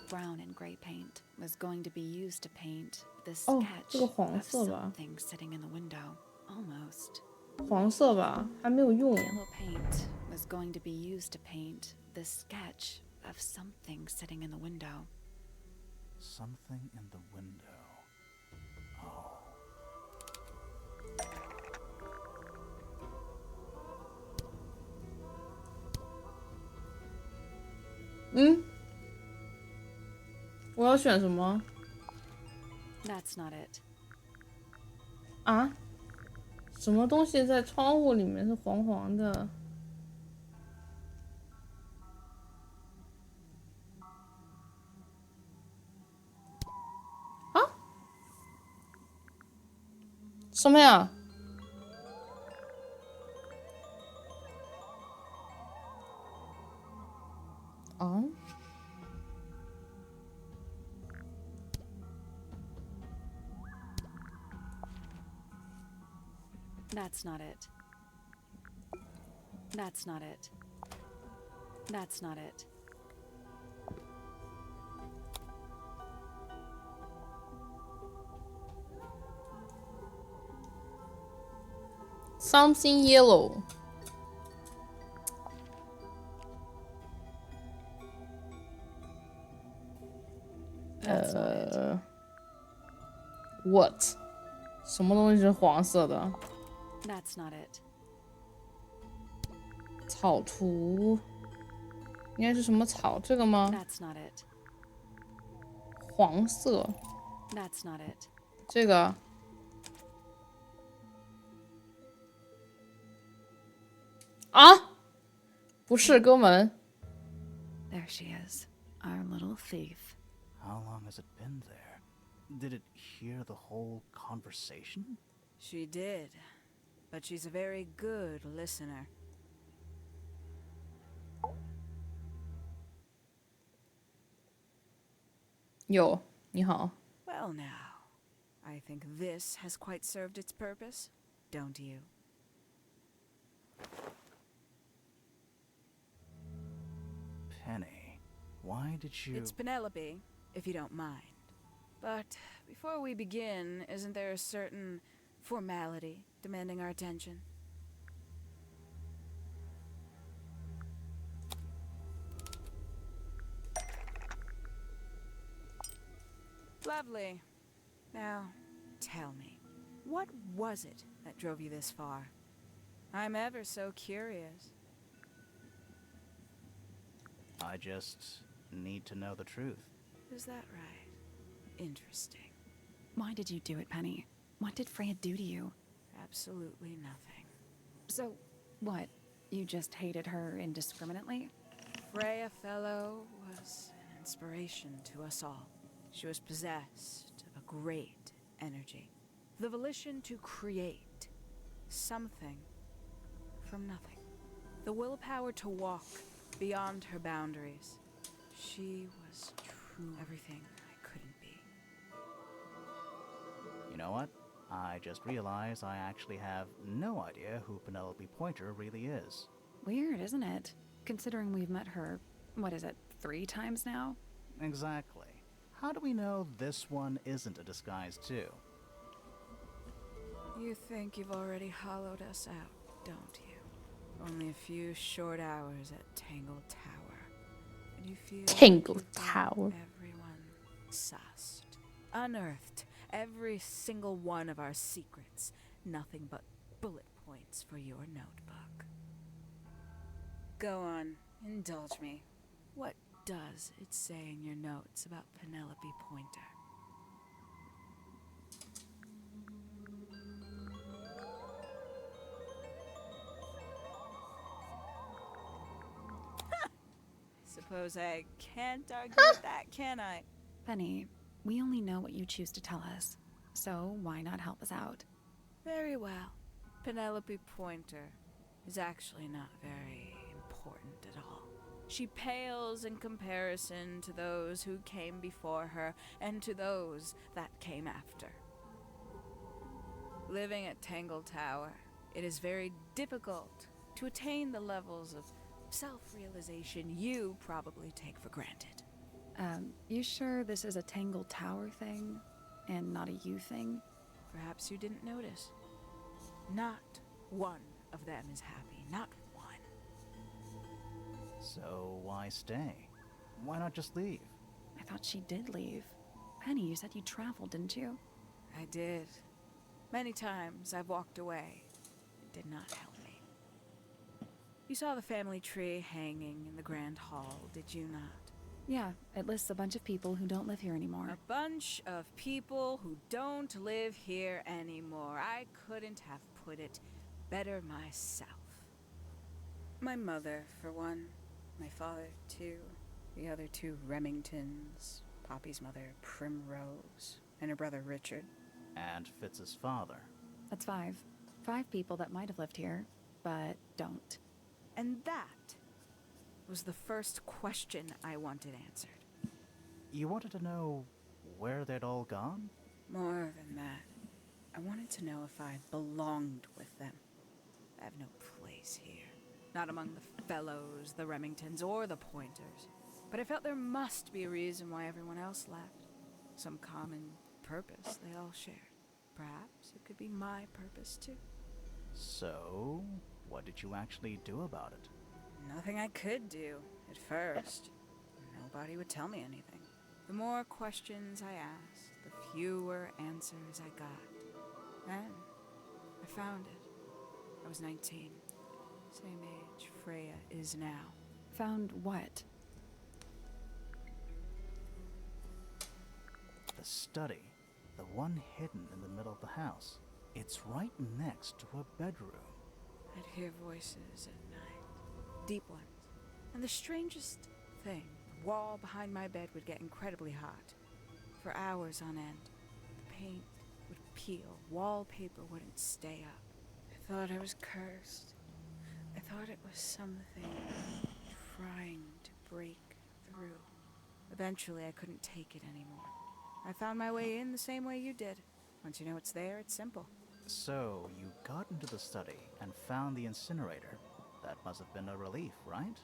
brown and gray paint was going to be used to paint the
哦，
sketch
这个黄
of
色吧，
something sitting in the window. Almost.
黄色吧，还没有用。
Yellow paint was going to be used to paint the sketch of something sitting in the window.
Something in the window. Oh.
嗯，我要选什么
That's not it.
啊？什么东西在窗户里面是黄黄的？啊？什么呀？啊？
That's not it. That's not it. That's not it.
Something yellow.
That's not it.
What? 什么东西是黄色的？
That's not it.
草图，应该是什么草？这个吗？
That's not it.
黄色，
That's not it.
这个。啊，不是哥们。
There she is, our little thief.
How long has it been there? Did it hear the whole conversation?
She did, but she's a very good listener.
有，你好。
Well, now, I think this has quite served its purpose, don't you?
Penny, why did you...
It's Penelope, if you don't mind. But before we begin, isn't there a certain formality demanding our attention? Lovely. Now, tell me, what was it that drove you this far? I'm ever so curious.
I just need to know the truth.
Is that right? Interesting.
Why did you do it, Penny? What did Freya do to you?
Absolutely nothing.
So, what? You just hated her indiscriminately?
Freya Fellow was an inspiration to us all. She was possessed of a great energy. The volition to create something from nothing. The willpower to walk beyond her boundaries. She was true everything I couldn't be.
You know what? I just realized I actually have no idea who Penelope Pointer really is.
Weird, isn't it? Considering we've met her, what is it, 3 times now?
Exactly. How do we know this one isn't a disguise too?
You think you've already hollowed us out, don't you? Only a few short hours at Tangled Tower. And you feel
Tangled
you've got
Tower.
everyone sussed. Unearthed every single one of our secrets. Nothing but bullet points for your notebook. Go on, indulge me. What does it say in your notes about Penelope Pointer? Suppose I can't argue with that, can I?
Penny, we only know what you choose to tell us, so why not help us out?
Very well. Penelope Pointer is actually not very important at all. She pales in comparison to those who came before her and to those that came after. Living at Tangled Tower, it is very difficult to attain the levels of self-realization you probably take for granted.
You sure this is a Tangled Tower thing, and not a you thing?
Perhaps you didn't notice. Not one of them is happy, not one.
So why stay? Why not just leave?
I thought she did leave. Penny, you said you traveled, didn't you?
I did. Many times I've walked away. It did not help me. You saw the family tree hanging in the Grand Hall, did you not?
Yeah, it lists a bunch of people who don't live here anymore.
A bunch of people who don't live here anymore. I couldn't have put it better myself. My mother, for one. My father, too. The other 2 Remingtons. Poppy's mother, Primrose. And her brother, Richard.
And Fitz's father.
That's 5. 5 people that might have lived here, but don't.
And that was the first question I wanted answered.
You wanted to know where they'd all gone?
More than that, I wanted to know if I belonged with them. I have no place here. Not among the Fellows, the Remingtons, or the Pointers. But I felt there must be a reason why everyone else left. Some common purpose they all shared. Perhaps it could be my purpose, too.
So, what did you actually do about it?
Nothing I could do, at first. Nobody would tell me anything. The more questions I asked, the fewer answers I got. Then, I found it. I was 19. Same age Freya is now.
Found what?
The study. The one hidden in the middle of the house. It's right next to a bedroom.
I'd hear voices at night. Deep ones. And the strangest thing, the wall behind my bed would get incredibly hot. For hours on end. The paint would peel. Wallpaper wouldn't stay up. I thought I was cursed. I thought it was something trying to break through. Eventually, I couldn't take it anymore. I found my way in the same way you did. Once you know it's there, it's simple.
So, you got into the study and found the incinerator. That must have been a relief, right?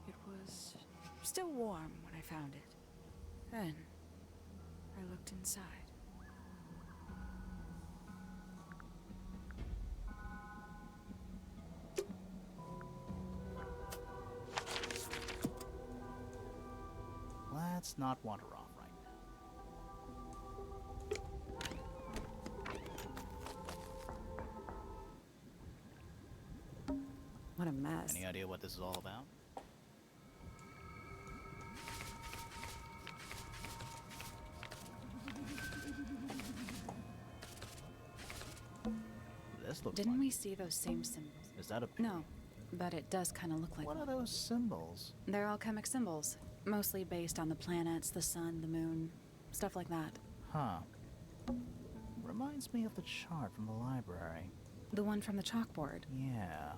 It was still warm when I found it. Then, I looked inside.
Let's not wander off right now.
What a mess.
Any idea what this is all about? This looks
Didn't
like...
we see those same symbols?
Is that a...
No, but it does kind of look like
What are
one.
those symbols?
They're alchemic symbols, mostly based on the planets, the sun, the moon, stuff like that.
Huh. Reminds me of the chart from the library.
The one from the chalkboard.
Yeah.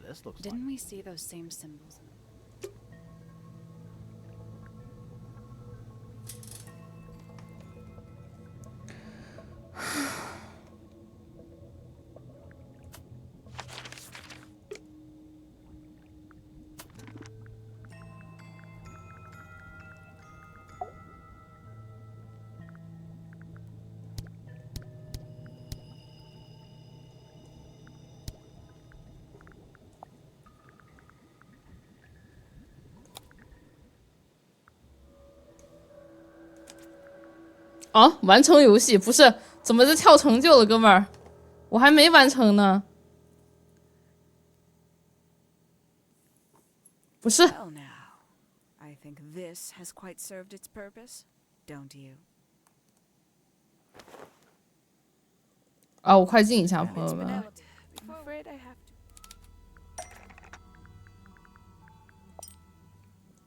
this looks
Didn't we see those same symbols?
啊，完成游戏不是？怎么是跳成就了，哥们儿？我还没完成呢。不是。
Well now, I think this has quite served its purpose, don't you?
啊，我快进一下，
It's
朋友
been
们。
out. I'm afraid I have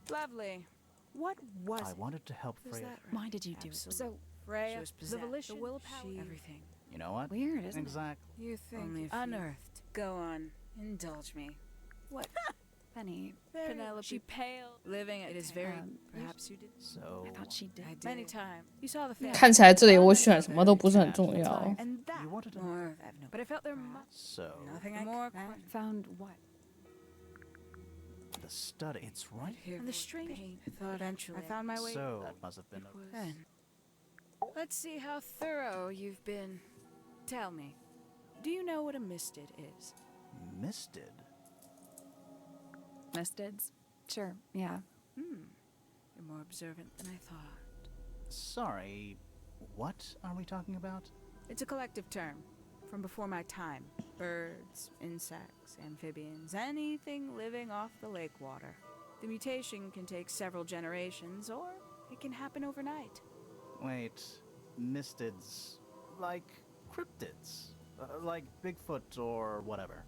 to. Lovely. What was
I
it?
wanted to help
Was
Freya.
that right?
Why did you do it?
Absolutely.
So
Freya,
she
was possessed, the volition,
willpower,
she,
everything.
You know what?
Weird, isn't it?
Exactly.
You think
Only if
unearthed. Go on, indulge me. What?
Penny,
Penelope. She pale, living. It is very.
perhaps
you did.
So
I thought she did.
I did. Many times. You saw the family.
看起来这里我选什么都不是很重要。
And that
you wanted to
more. But I felt there must
So
nothing I more
Found what?
the study. It's right here.
And the strange. I thought eventually I found my way.
So that must have been
Then, let's see how thorough you've been. Tell me, do you know what a misted is?
misted.
Mistids? Sure, yeah.
You're more observant than I thought.
Sorry, what are we talking about?
It's a collective term from before my time. Birds, insects, amphibians, anything living off the lake water. The mutation can take several generations, or it can happen overnight.
Wait, mistids, like cryptids, like Bigfoot or whatever.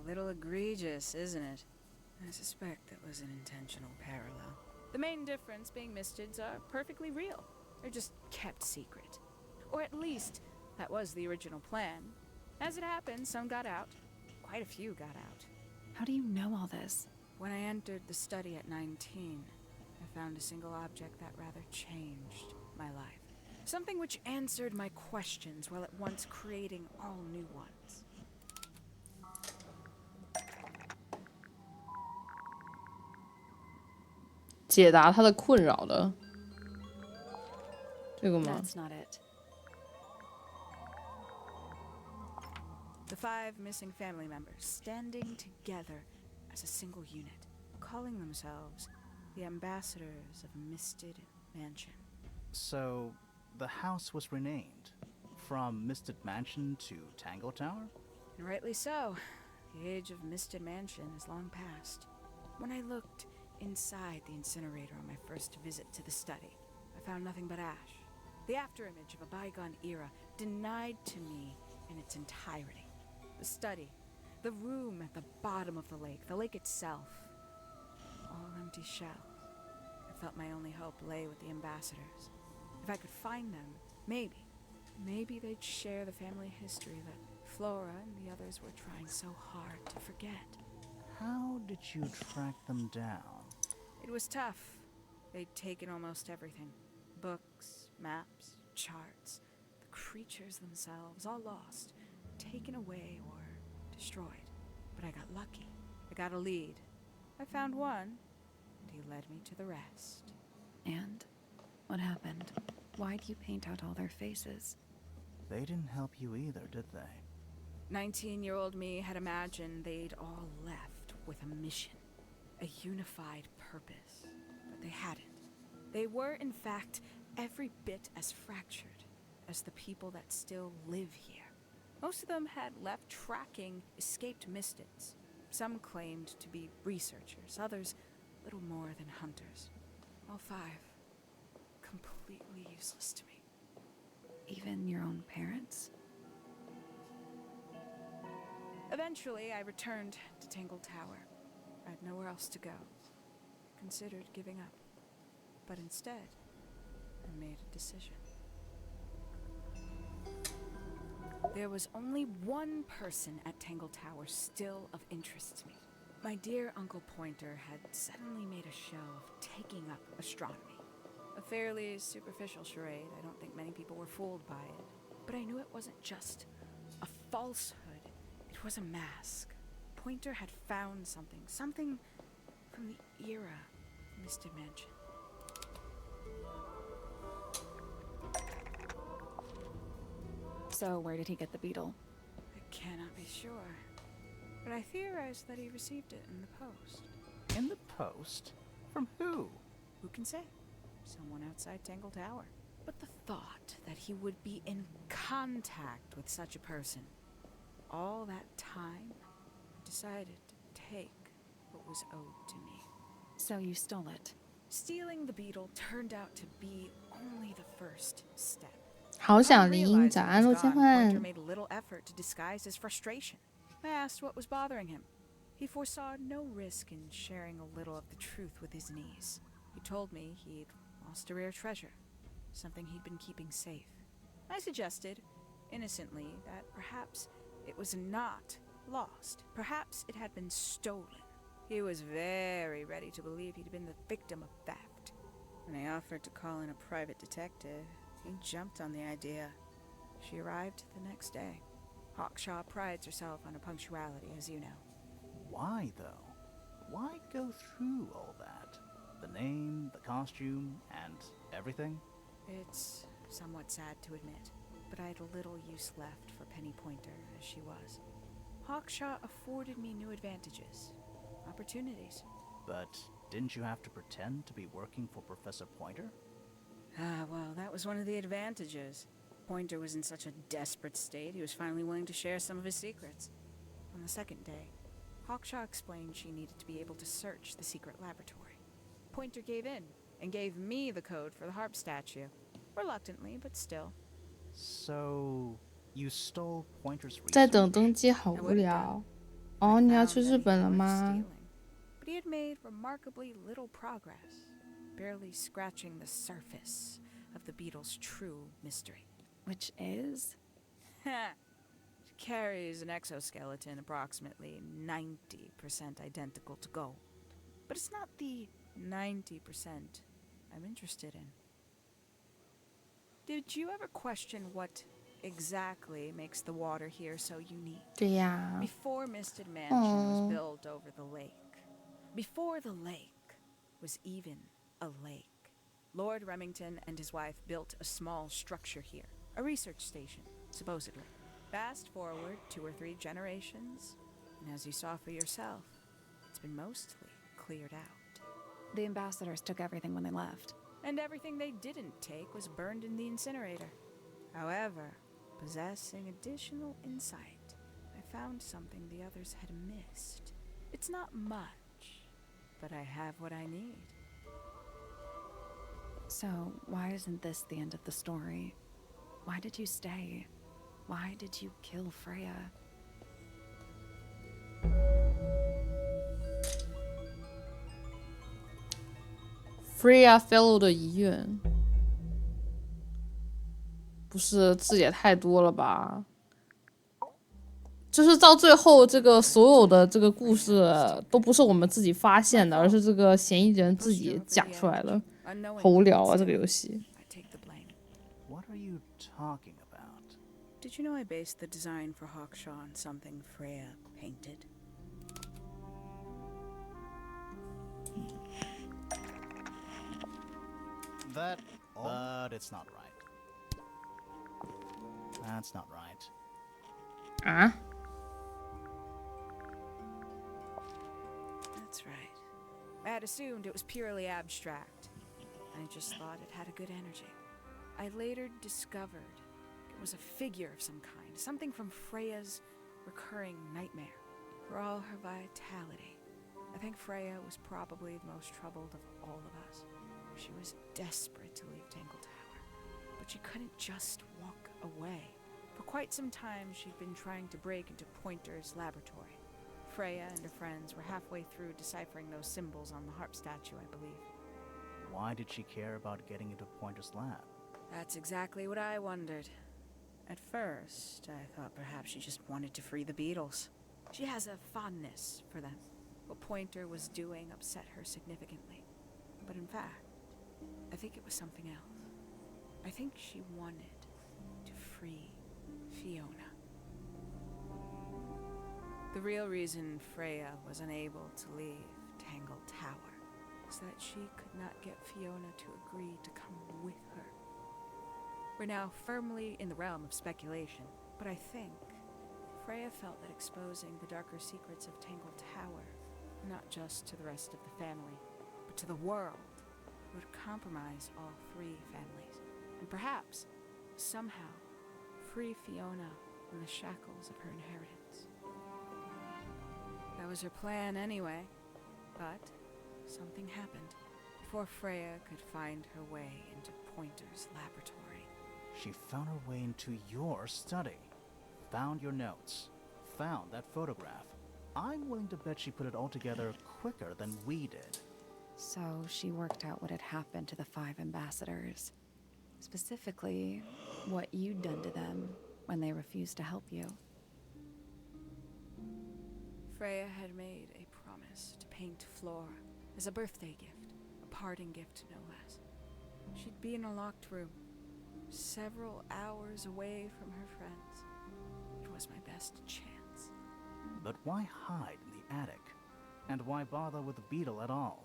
A little egregious, isn't it? I suspect that was an intentional parallel. The main difference being mistids are perfectly real. They're just kept secret. Or at least, that was the original plan. As it happened, some got out. Quite a few got out.
How do you know all this?
When I entered the study at 19, I found a single object that rather changed my life. Something which answered my questions while at once creating all new ones.
解答他的困扰的，这个吗？
That's not it.
The 5 missing family members standing together as a single unit, calling themselves the ambassadors of Misted Mansion.
So the house was renamed from Misted Mansion to Tango Tower?
And rightly so. The age of Misted Mansion is long past. When I looked inside the incinerator on my first visit to the study, I found nothing but ash. The afterimage of a bygone era denied to me in its entirety. The study, the room at the bottom of the lake itself, all empty shells. I felt my only hope lay with the ambassadors. If I could find them, maybe they'd share the family history that Flora and the others were trying so hard to forget.
How did you track them down?
It was tough. They'd taken almost everything. Books, maps, charts. The creatures themselves, all lost. Taken away or destroyed. But I got lucky. I got a lead. I found one, and he led me to the rest.
And what happened? Why'd you paint out all their faces?
They didn't help you either, did they?
19-year-old me had imagined they'd all left with a mission. A unified purpose. But they hadn't. They were, in fact, every bit as fractured as the people that still live here. Most of them had left tracking escaped mystids. Some claimed to be researchers, others little more than hunters. All 5 completely useless to me.
Even your own parents?
Eventually, I returned to Tangle Tower. I had nowhere else to go. Considered giving up. But instead, I made a decision. There was only one person at Tangle Tower still of interest to me. My dear Uncle Pointer had suddenly made a show of taking up astronomy. A fairly superficial charade. I don't think many people were fooled by it. But I knew it wasn't just a falsehood. It was a mask. Pointer had found something. Something from the era Mr. mentioned.
So, where did he get the beetle?
I cannot be sure. But I theorize that he received it in the post.
In the post? From who?
Who can say? Someone outside Tangle Tower. But the thought that he would be in contact with such a person, all that time, I decided to take what was owed to me.
So you stole it.
Stealing the beetle turned out to be only the first step.
好想林英
Realizing
早
it
安
was
陆
gone,
千
Pointer
焕。
made little effort to disguise his frustration. I asked what was bothering him. He foresaw no risk in sharing a little of the truth with his niece. He told me he'd lost a rare treasure, something he'd been keeping safe. I suggested, innocently, that perhaps it was not lost. Perhaps it had been stolen. He was very ready to believe he'd been the victim of theft. When I offered to call in a private detective, he jumped on the idea. She arrived the next day. Hawkshaw prides herself on her punctuality, as you know.
Why, though? Why go through all that? The name, the costume, and everything?
It's somewhat sad to admit, but I had little use left for Penny Pointer as she was. Hawkshaw afforded me new advantages, opportunities.
But didn't you have to pretend to be working for Professor Pointer?
Ah, well, that was one of the advantages. Pointer was in such a desperate state, he was finally willing to share some of his secrets. On the second day, Hawkshaw explained she needed to be able to search the secret laboratory. Pointer gave in and gave me the code for the harp statue. Reluctantly, but still.
So, you stole Pointer's
在等
research?
登机好无聊。哦，
I
你要
found
去
that
日
he
本了
was
吗？
stealing, but he had made remarkably little progress, barely scratching the surface of the beetle's true mystery.
Which is?
She carries an exoskeleton approximately 90% identical to gold. But it's not the 90% I'm interested in. Did you ever question what exactly makes the water here so unique?
对呀。
Before Misted Mansion was built over the lake, before the lake was even a lake, Lord Remington and his wife built a small structure here, a research station, supposedly. Fast forward 2 or 3 generations, and as you saw for yourself, it's been mostly cleared out.
The ambassadors took everything when they left.
And everything they didn't take was burned in the incinerator. However, possessing additional insight, I found something the others had missed. It's not much, but I have what I need.
So, why isn't this the end of the story? Why did you stay? Why did you kill Freya?
Freya Fellow 的遗愿，不是字也太多了吧？就是到最后，这个所有的这个故事都不是我们自己发现的，而是这个嫌疑人自己讲出来的，好无聊啊！这个游戏。
I take the blame.
What are you talking about?
Did you know I based the design for Hawkshaw on something Freya painted?
That, but it's not right. That's not right.
啊？
That's right. I had assumed it was purely abstract. I just thought it had a good energy. I later discovered it was a figure of some kind, something from Freya's recurring nightmare. For all her vitality, I think Freya was probably the most troubled of all of us. She was desperate to leave Tangle Tower, but she couldn't just walk away. For quite some time, she'd been trying to break into Pointer's laboratory. Freya and her friends were halfway through deciphering those symbols on the harp statue, I believe.
Why did she care about getting into Pointer's lab?
That's exactly what I wondered. At first, I thought perhaps she just wanted to free the Beatles. She has a fondness for them. what Pointer was doing upset her significantly. But in fact, I think it was something else. I think she wanted to free Fiona. The real reason Freya was unable to leave Tangle Tower is that she could not get Fiona to agree to come with her. We're now firmly in the realm of speculation, but I think Freya felt that exposing the darker secrets of Tangle Tower, not just to the rest of the family, but to the world, would compromise all three families, and perhaps, somehow, free Fiona from the shackles of her inheritance. That was her plan anyway, but something happened before Freya could find her way into Pointer's laboratory.
She found her way into your study, found your notes, found that photograph. I'm willing to bet she put it all together quicker than we did.
So she worked out what had happened to the 5 ambassadors. Specifically, what you'd done to them when they refused to help you.
Freya had made a promise to paint Flora as a birthday gift, a parting gift no less. She'd be in a locked room, several hours away from her friends. It was my best chance.
But why hide in the attic? And why bother with the beetle at all?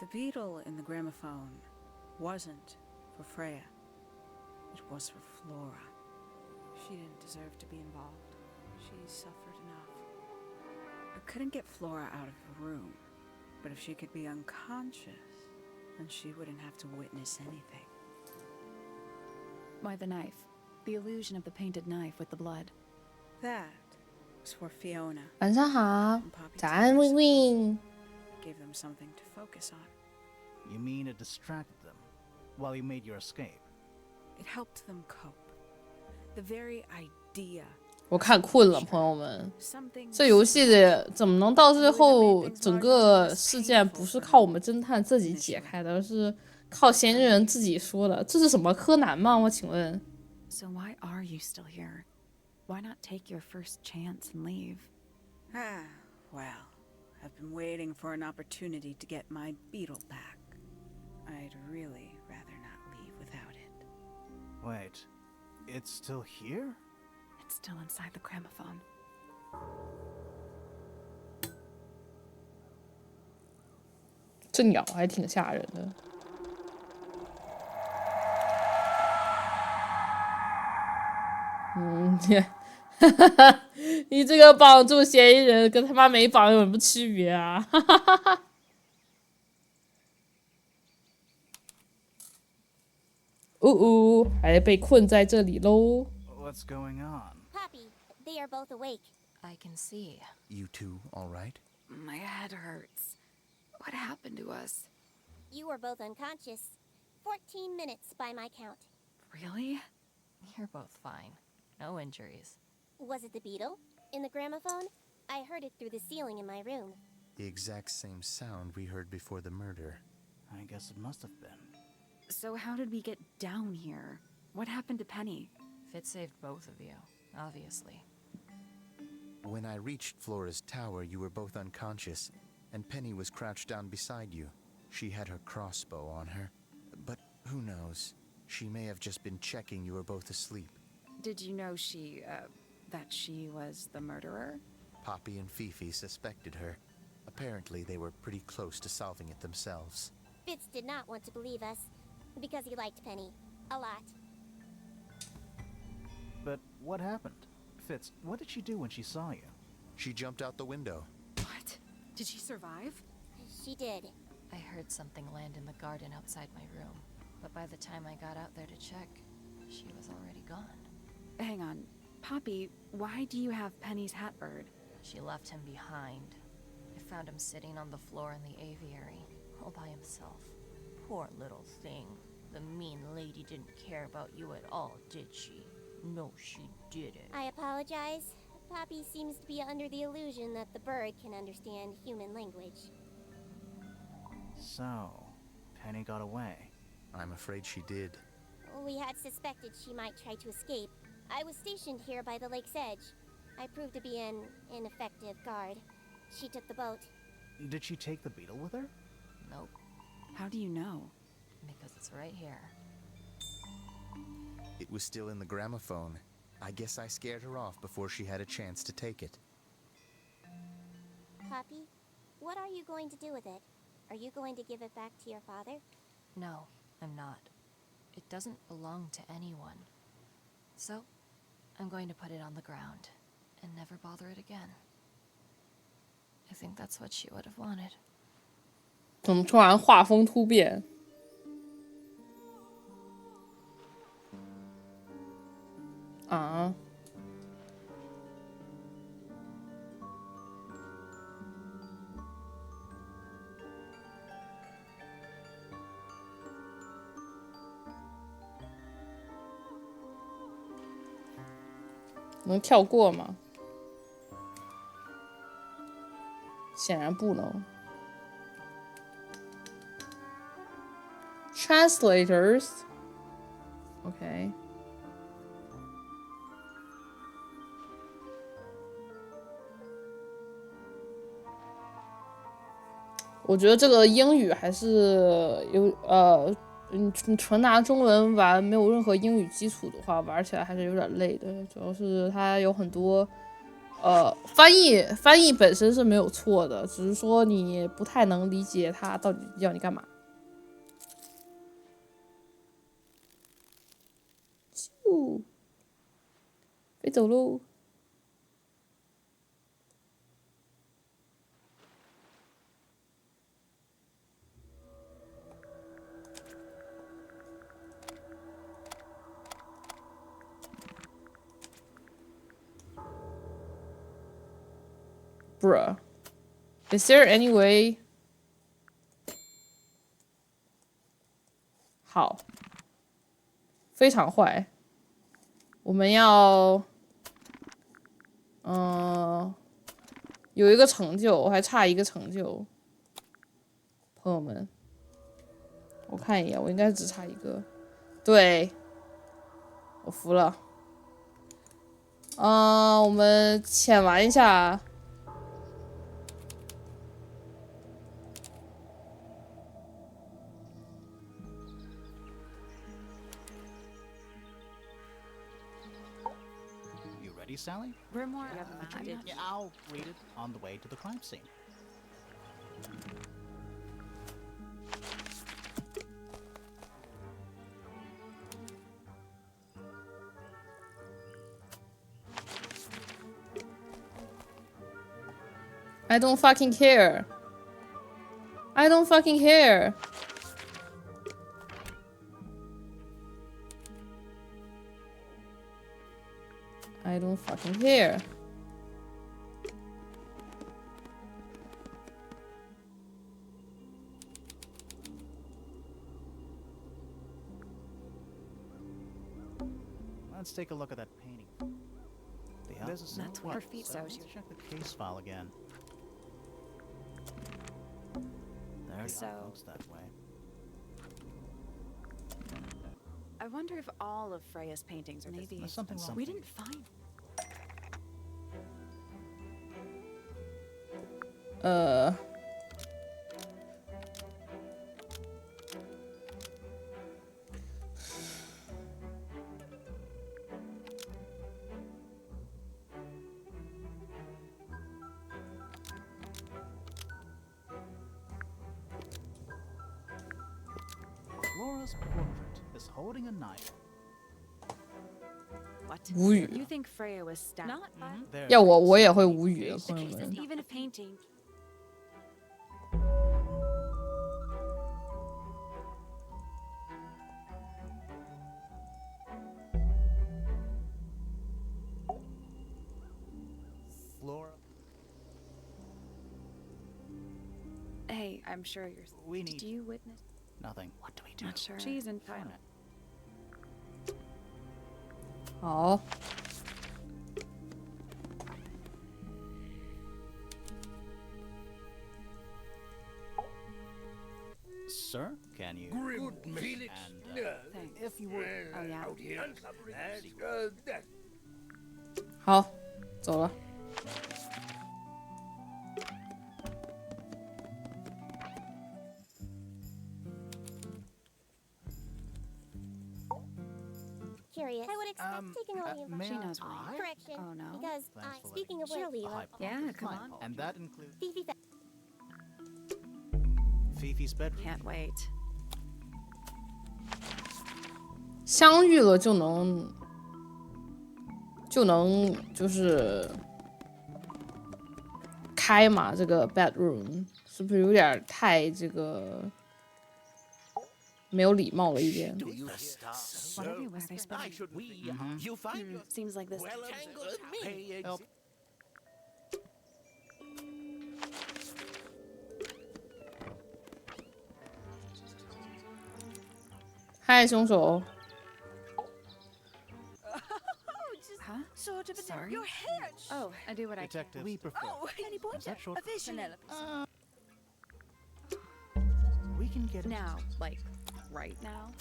The beetle in the gramophone wasn't for Freya. It was for Flora. She didn't deserve to be involved. She suffered enough. I couldn't get Flora out of her room, but if she could be unconscious, then she wouldn't have to witness anything.
Why the knife? The illusion of the painted knife with the blood.
That was for Fiona.
晚上好，
and Poppy
早安
Towers.
，Win Win。
Gave them something to focus on.
You mean it distracted them while you made your escape?
It helped them cope. The very idea
我看困了，朋友们。
something
这游戏的怎么能到最后，整个事件不是靠我们侦探自己解开的，而是靠嫌疑人自己说的？这是什么柯南吗？我请问。
So why are you still here? Why not take your first chance and leave?
Ah, well, I've been waiting for an opportunity to get my beetle back. I'd really rather not leave without it.
Wait, it's still here?
It's still inside the gramophone.
这鸟还挺吓人的。你这个绑住嫌疑人跟他妈没绑有什么区别啊？还被困在这里喽。
What's going on?
Poppy, they are both awake.
I can see.
You two all right?
My head hurts. What happened to us?
You were both unconscious. 14 minutes by my count.
Really?
You're both fine. No injuries.
Was it the beetle? In the gramophone? I heard it through the ceiling in my room.
The exact same sound we heard before the murder.
I guess it must have been.
So how did we get down here? What happened to Penny?
Fitz saved both of you, obviously.
When I reached Flora's tower, you were both unconscious, and Penny was crouched down beside you. She had her crossbow on her, but who knows? She may have just been checking you were both asleep.
Did you know that she was the murderer?
Poppy and Fifi suspected her. Apparently, they were pretty close to solving it themselves.
Fitz did not want to believe us, because he liked Penny. A lot.
But what happened? Fitz, what did she do when she saw you?
She jumped out the window.
What? Did she survive?
She did.
I heard something land in the garden outside my room, but by the time I got out there to check, she was already gone.
Hang on. Poppy, why do you have Penny's hat bird?
She left him behind. I found him sitting on the floor in the aviary, all by himself. Poor little thing. The mean lady didn't care about you at all, did she? No, she didn't.
I apologize. Poppy seems to be under the illusion that the bird can understand human language.
So, Penny got away.
I'm afraid she did.
We had suspected she might try to escape. I was stationed here by the lake's edge. I proved to be an ineffective guard. She took the boat.
Did she take the beetle with her?
Nope,
How do you know?
because it's right here.
It was still in the gramophone. I guess I scared her off before she had a chance to take it.
Poppy, what are you going to do with it? Are you going to give it back to your father?
No, I'm not. It doesn't belong to anyone. So, I'm going to put it on the ground and never bother it again. I think that's what she would have wanted.
怎么突然画风突变？啊？能跳过吗？显然不能。Translators. Okay. 我觉得这个英语还是有你纯拿中文玩，没有任何英语基础的话，玩起来还是有点累的。主要是它有很多翻译本身是没有错的，只是说你不太能理解它到底要你干嘛。啾，飞走喽！ Bruh. Is there any way? 好，非常坏。我们要，有一个成就，我还差一个成就。朋友们，我看一眼，我应该只差一个。对，我服了。我们浅玩一下。
Ready, Sally?
We're more.
Yeah, I'll read it on the way to the crime scene.
I don't fucking care. I don't fucking care. I don't fucking care.
Let's take a look at that painting. There's a
That's what her feet
so
show.
let's check the case file again. There
So-
it looks that way.
I wonder if all of Freya's paintings are maybe.
There's something wrong.
We didn't find.
Flora's portrait is holding a knife.
What?
无语。
You think Freya was stabbed? Not by.
There
要
it
我
is.
也会无语的，
Case
朋友
is
们。
Even a painting.
Flora,
Hey, I'm sure you're.
we need
Did you witness?
nothing. What do we do?
Not sure. She's entitled.
Darn it.
好。
Sir, can you?
Grim Felix.
And,
Thanks.
if you would,
Oh, yeah.
Out here uncovering that.
好，走了。
curious. I would expect taking all the information.
May
She knows what
I?
Correction.
Oh, no?
Because
Thanks for
speaking of
letting me
which,
check the
Yeah,
hypothesis.
come
My
on.
apologies. And that includes
Fifi,
Fifi's bedroom.
Can't wait.
相遇了就能就是开嘛，这个 bedroom 是不是有点太这个没有礼貌了一点？
Do you stop?
What everywhere they spell.
I should we? You find your
Seems like this.
well tangled me.
Help.
嗨，凶手！
Huh? Sorry. Oh, I do what I can.
Detective, we prefer. Is that short? We can get it.
Now, like, right now?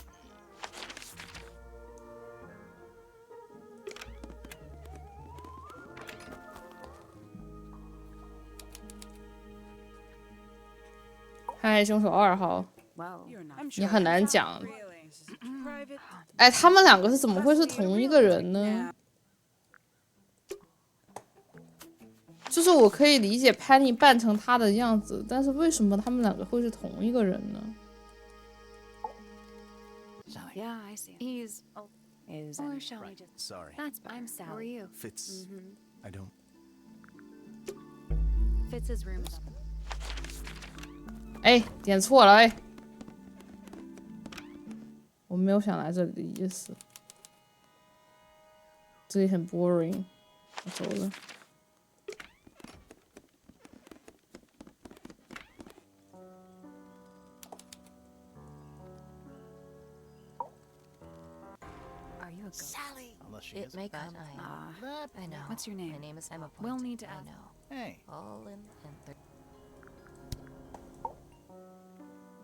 嗨，凶手2号，
Wow.
You're not.
你很难讲。
Really? This is private.
哎，他们两个是怎么会是同一个人呢？就是我可以理解 Penny 扮成他的样子，但是为什么他们两个会是同一个人呢？
Sally.
Yeah, I see. He's. Oh, is. Or shall we just.
Sorry.
That's. I'm Sally. How are you?
Fitz. I don't.
Fitz's room is up.
哎，点错了哎！我没有想来这里的意思，这里很 boring， 我走了。
Are you a ghost?
Sally.
Unless she
It
is.
may
But,
come. I know.
What's your name?
My name is Emma Point.
We'll need to
I
add-
know.
Hey.
All in and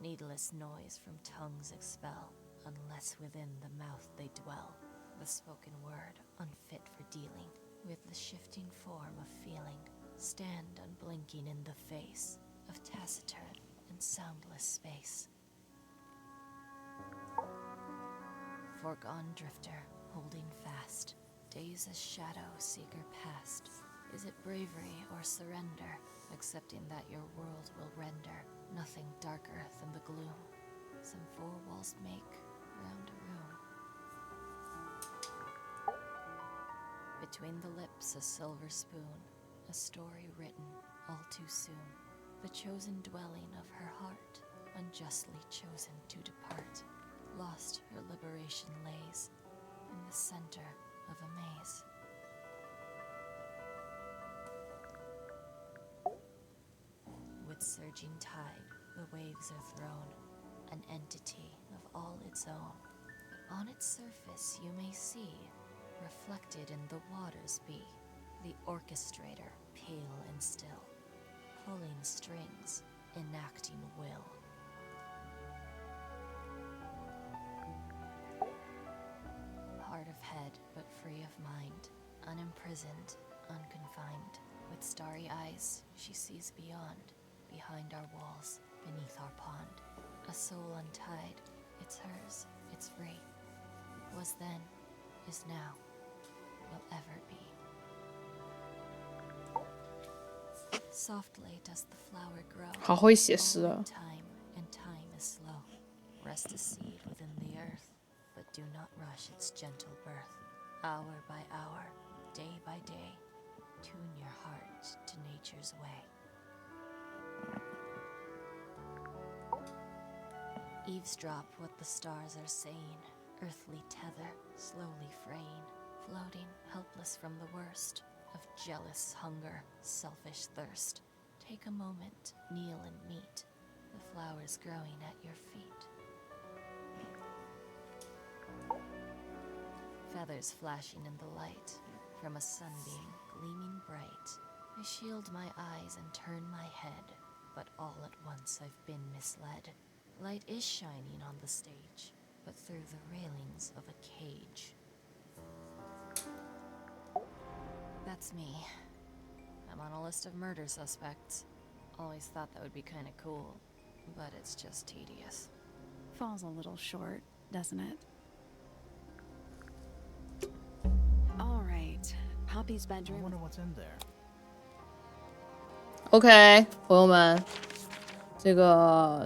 needless noise from tongues expel, unless within the mouth they dwell. The spoken word, unfit for dealing with the shifting form of feeling, stand unblinking in the face of taciturn and soundless space. Foregone drifter, holding fast, days as shadow seeker past. Is it bravery or surrender, accepting that your world will render nothing darker than the gloom some four walls make round a room? Between the lips a silver spoon, a story written all too soon. The chosen dwelling of her heart, unjustly chosen to depart. Lost her liberation lays in the center of a maze. With surging tide, the waves are thrown, an entity of all its own. But on its surface you may see, reflected in the waters be, the orchestrator, pale and still, pulling strings, enacting will. Hard of head, but free of mind, unimprisoned, unconfined. With starry eyes, she sees beyond, behind our walls, beneath our pond. A soul untied, it's hers, it's free. Was then, is now, will ever be. Softly does the flower grow.
好会写诗
All
啊
in！ time, and time is slow. Rest a seed within the earth, but do not rush its gentle birth. Hour by hour, day by day, tune your heart to nature's way. Eavesdrop what the stars are saying, earthly tether, slowly fraying, floating helpless from the worst of jealous hunger, selfish thirst. Take a moment, kneel and meet the flowers growing at your feet. Feathers flashing in the light from a sunbeam gleaming bright. I shield my eyes and turn my head, but all at once I've been misled. Light is shining on the stage, but through the railings of a cage. That's me. I'm on a list of murder suspects. Always thought that would be kinda cool, but it's just tedious.
Falls a little short, doesn't it? Poppy's
I
bedroom.
wonder what's in there.
OK， 朋友们，这个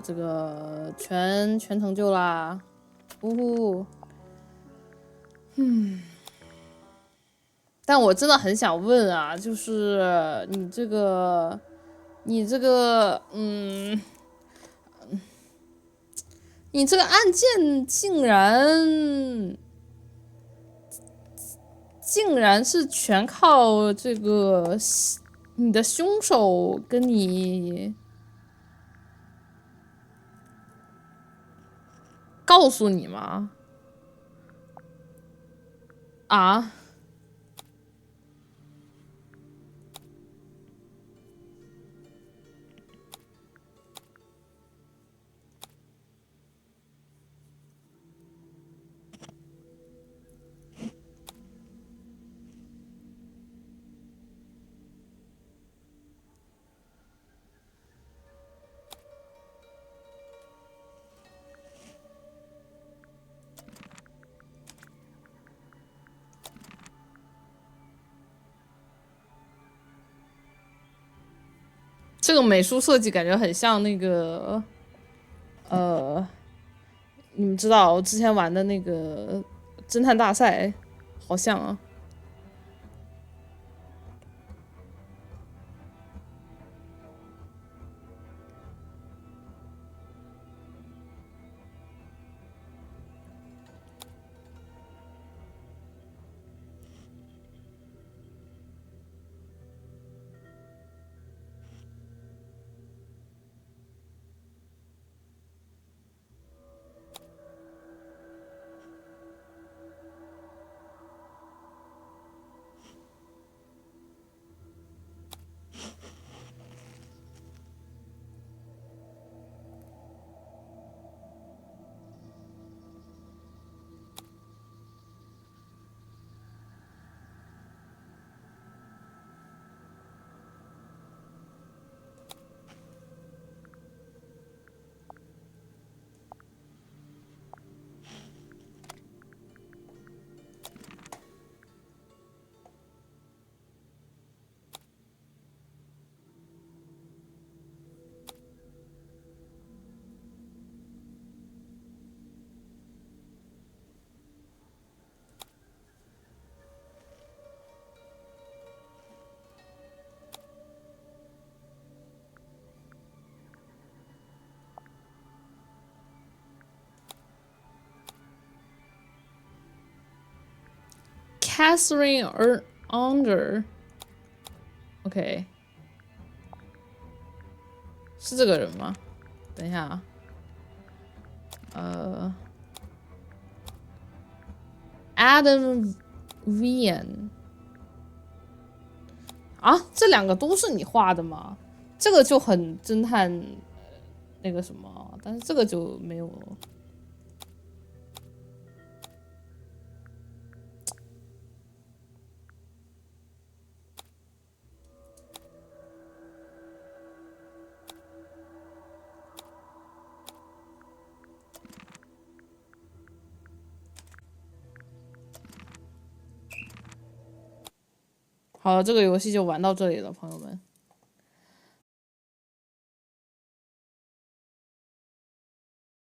全成就啦！呜呼，但我真的很想问啊，就是你这个，你这个案件竟然是全靠这个你的凶手跟你告诉你吗？啊？这个美术设计感觉很像那个，你们知道之前玩的那个侦探大赛，好像啊。Catherine Under，OK， 是这个人吗？等一下啊，Adam Vian 啊，这两个都是你画的吗？这个就很侦探，那个什么，但是这个就没有。好了，这个游戏就玩到这里了，朋友们。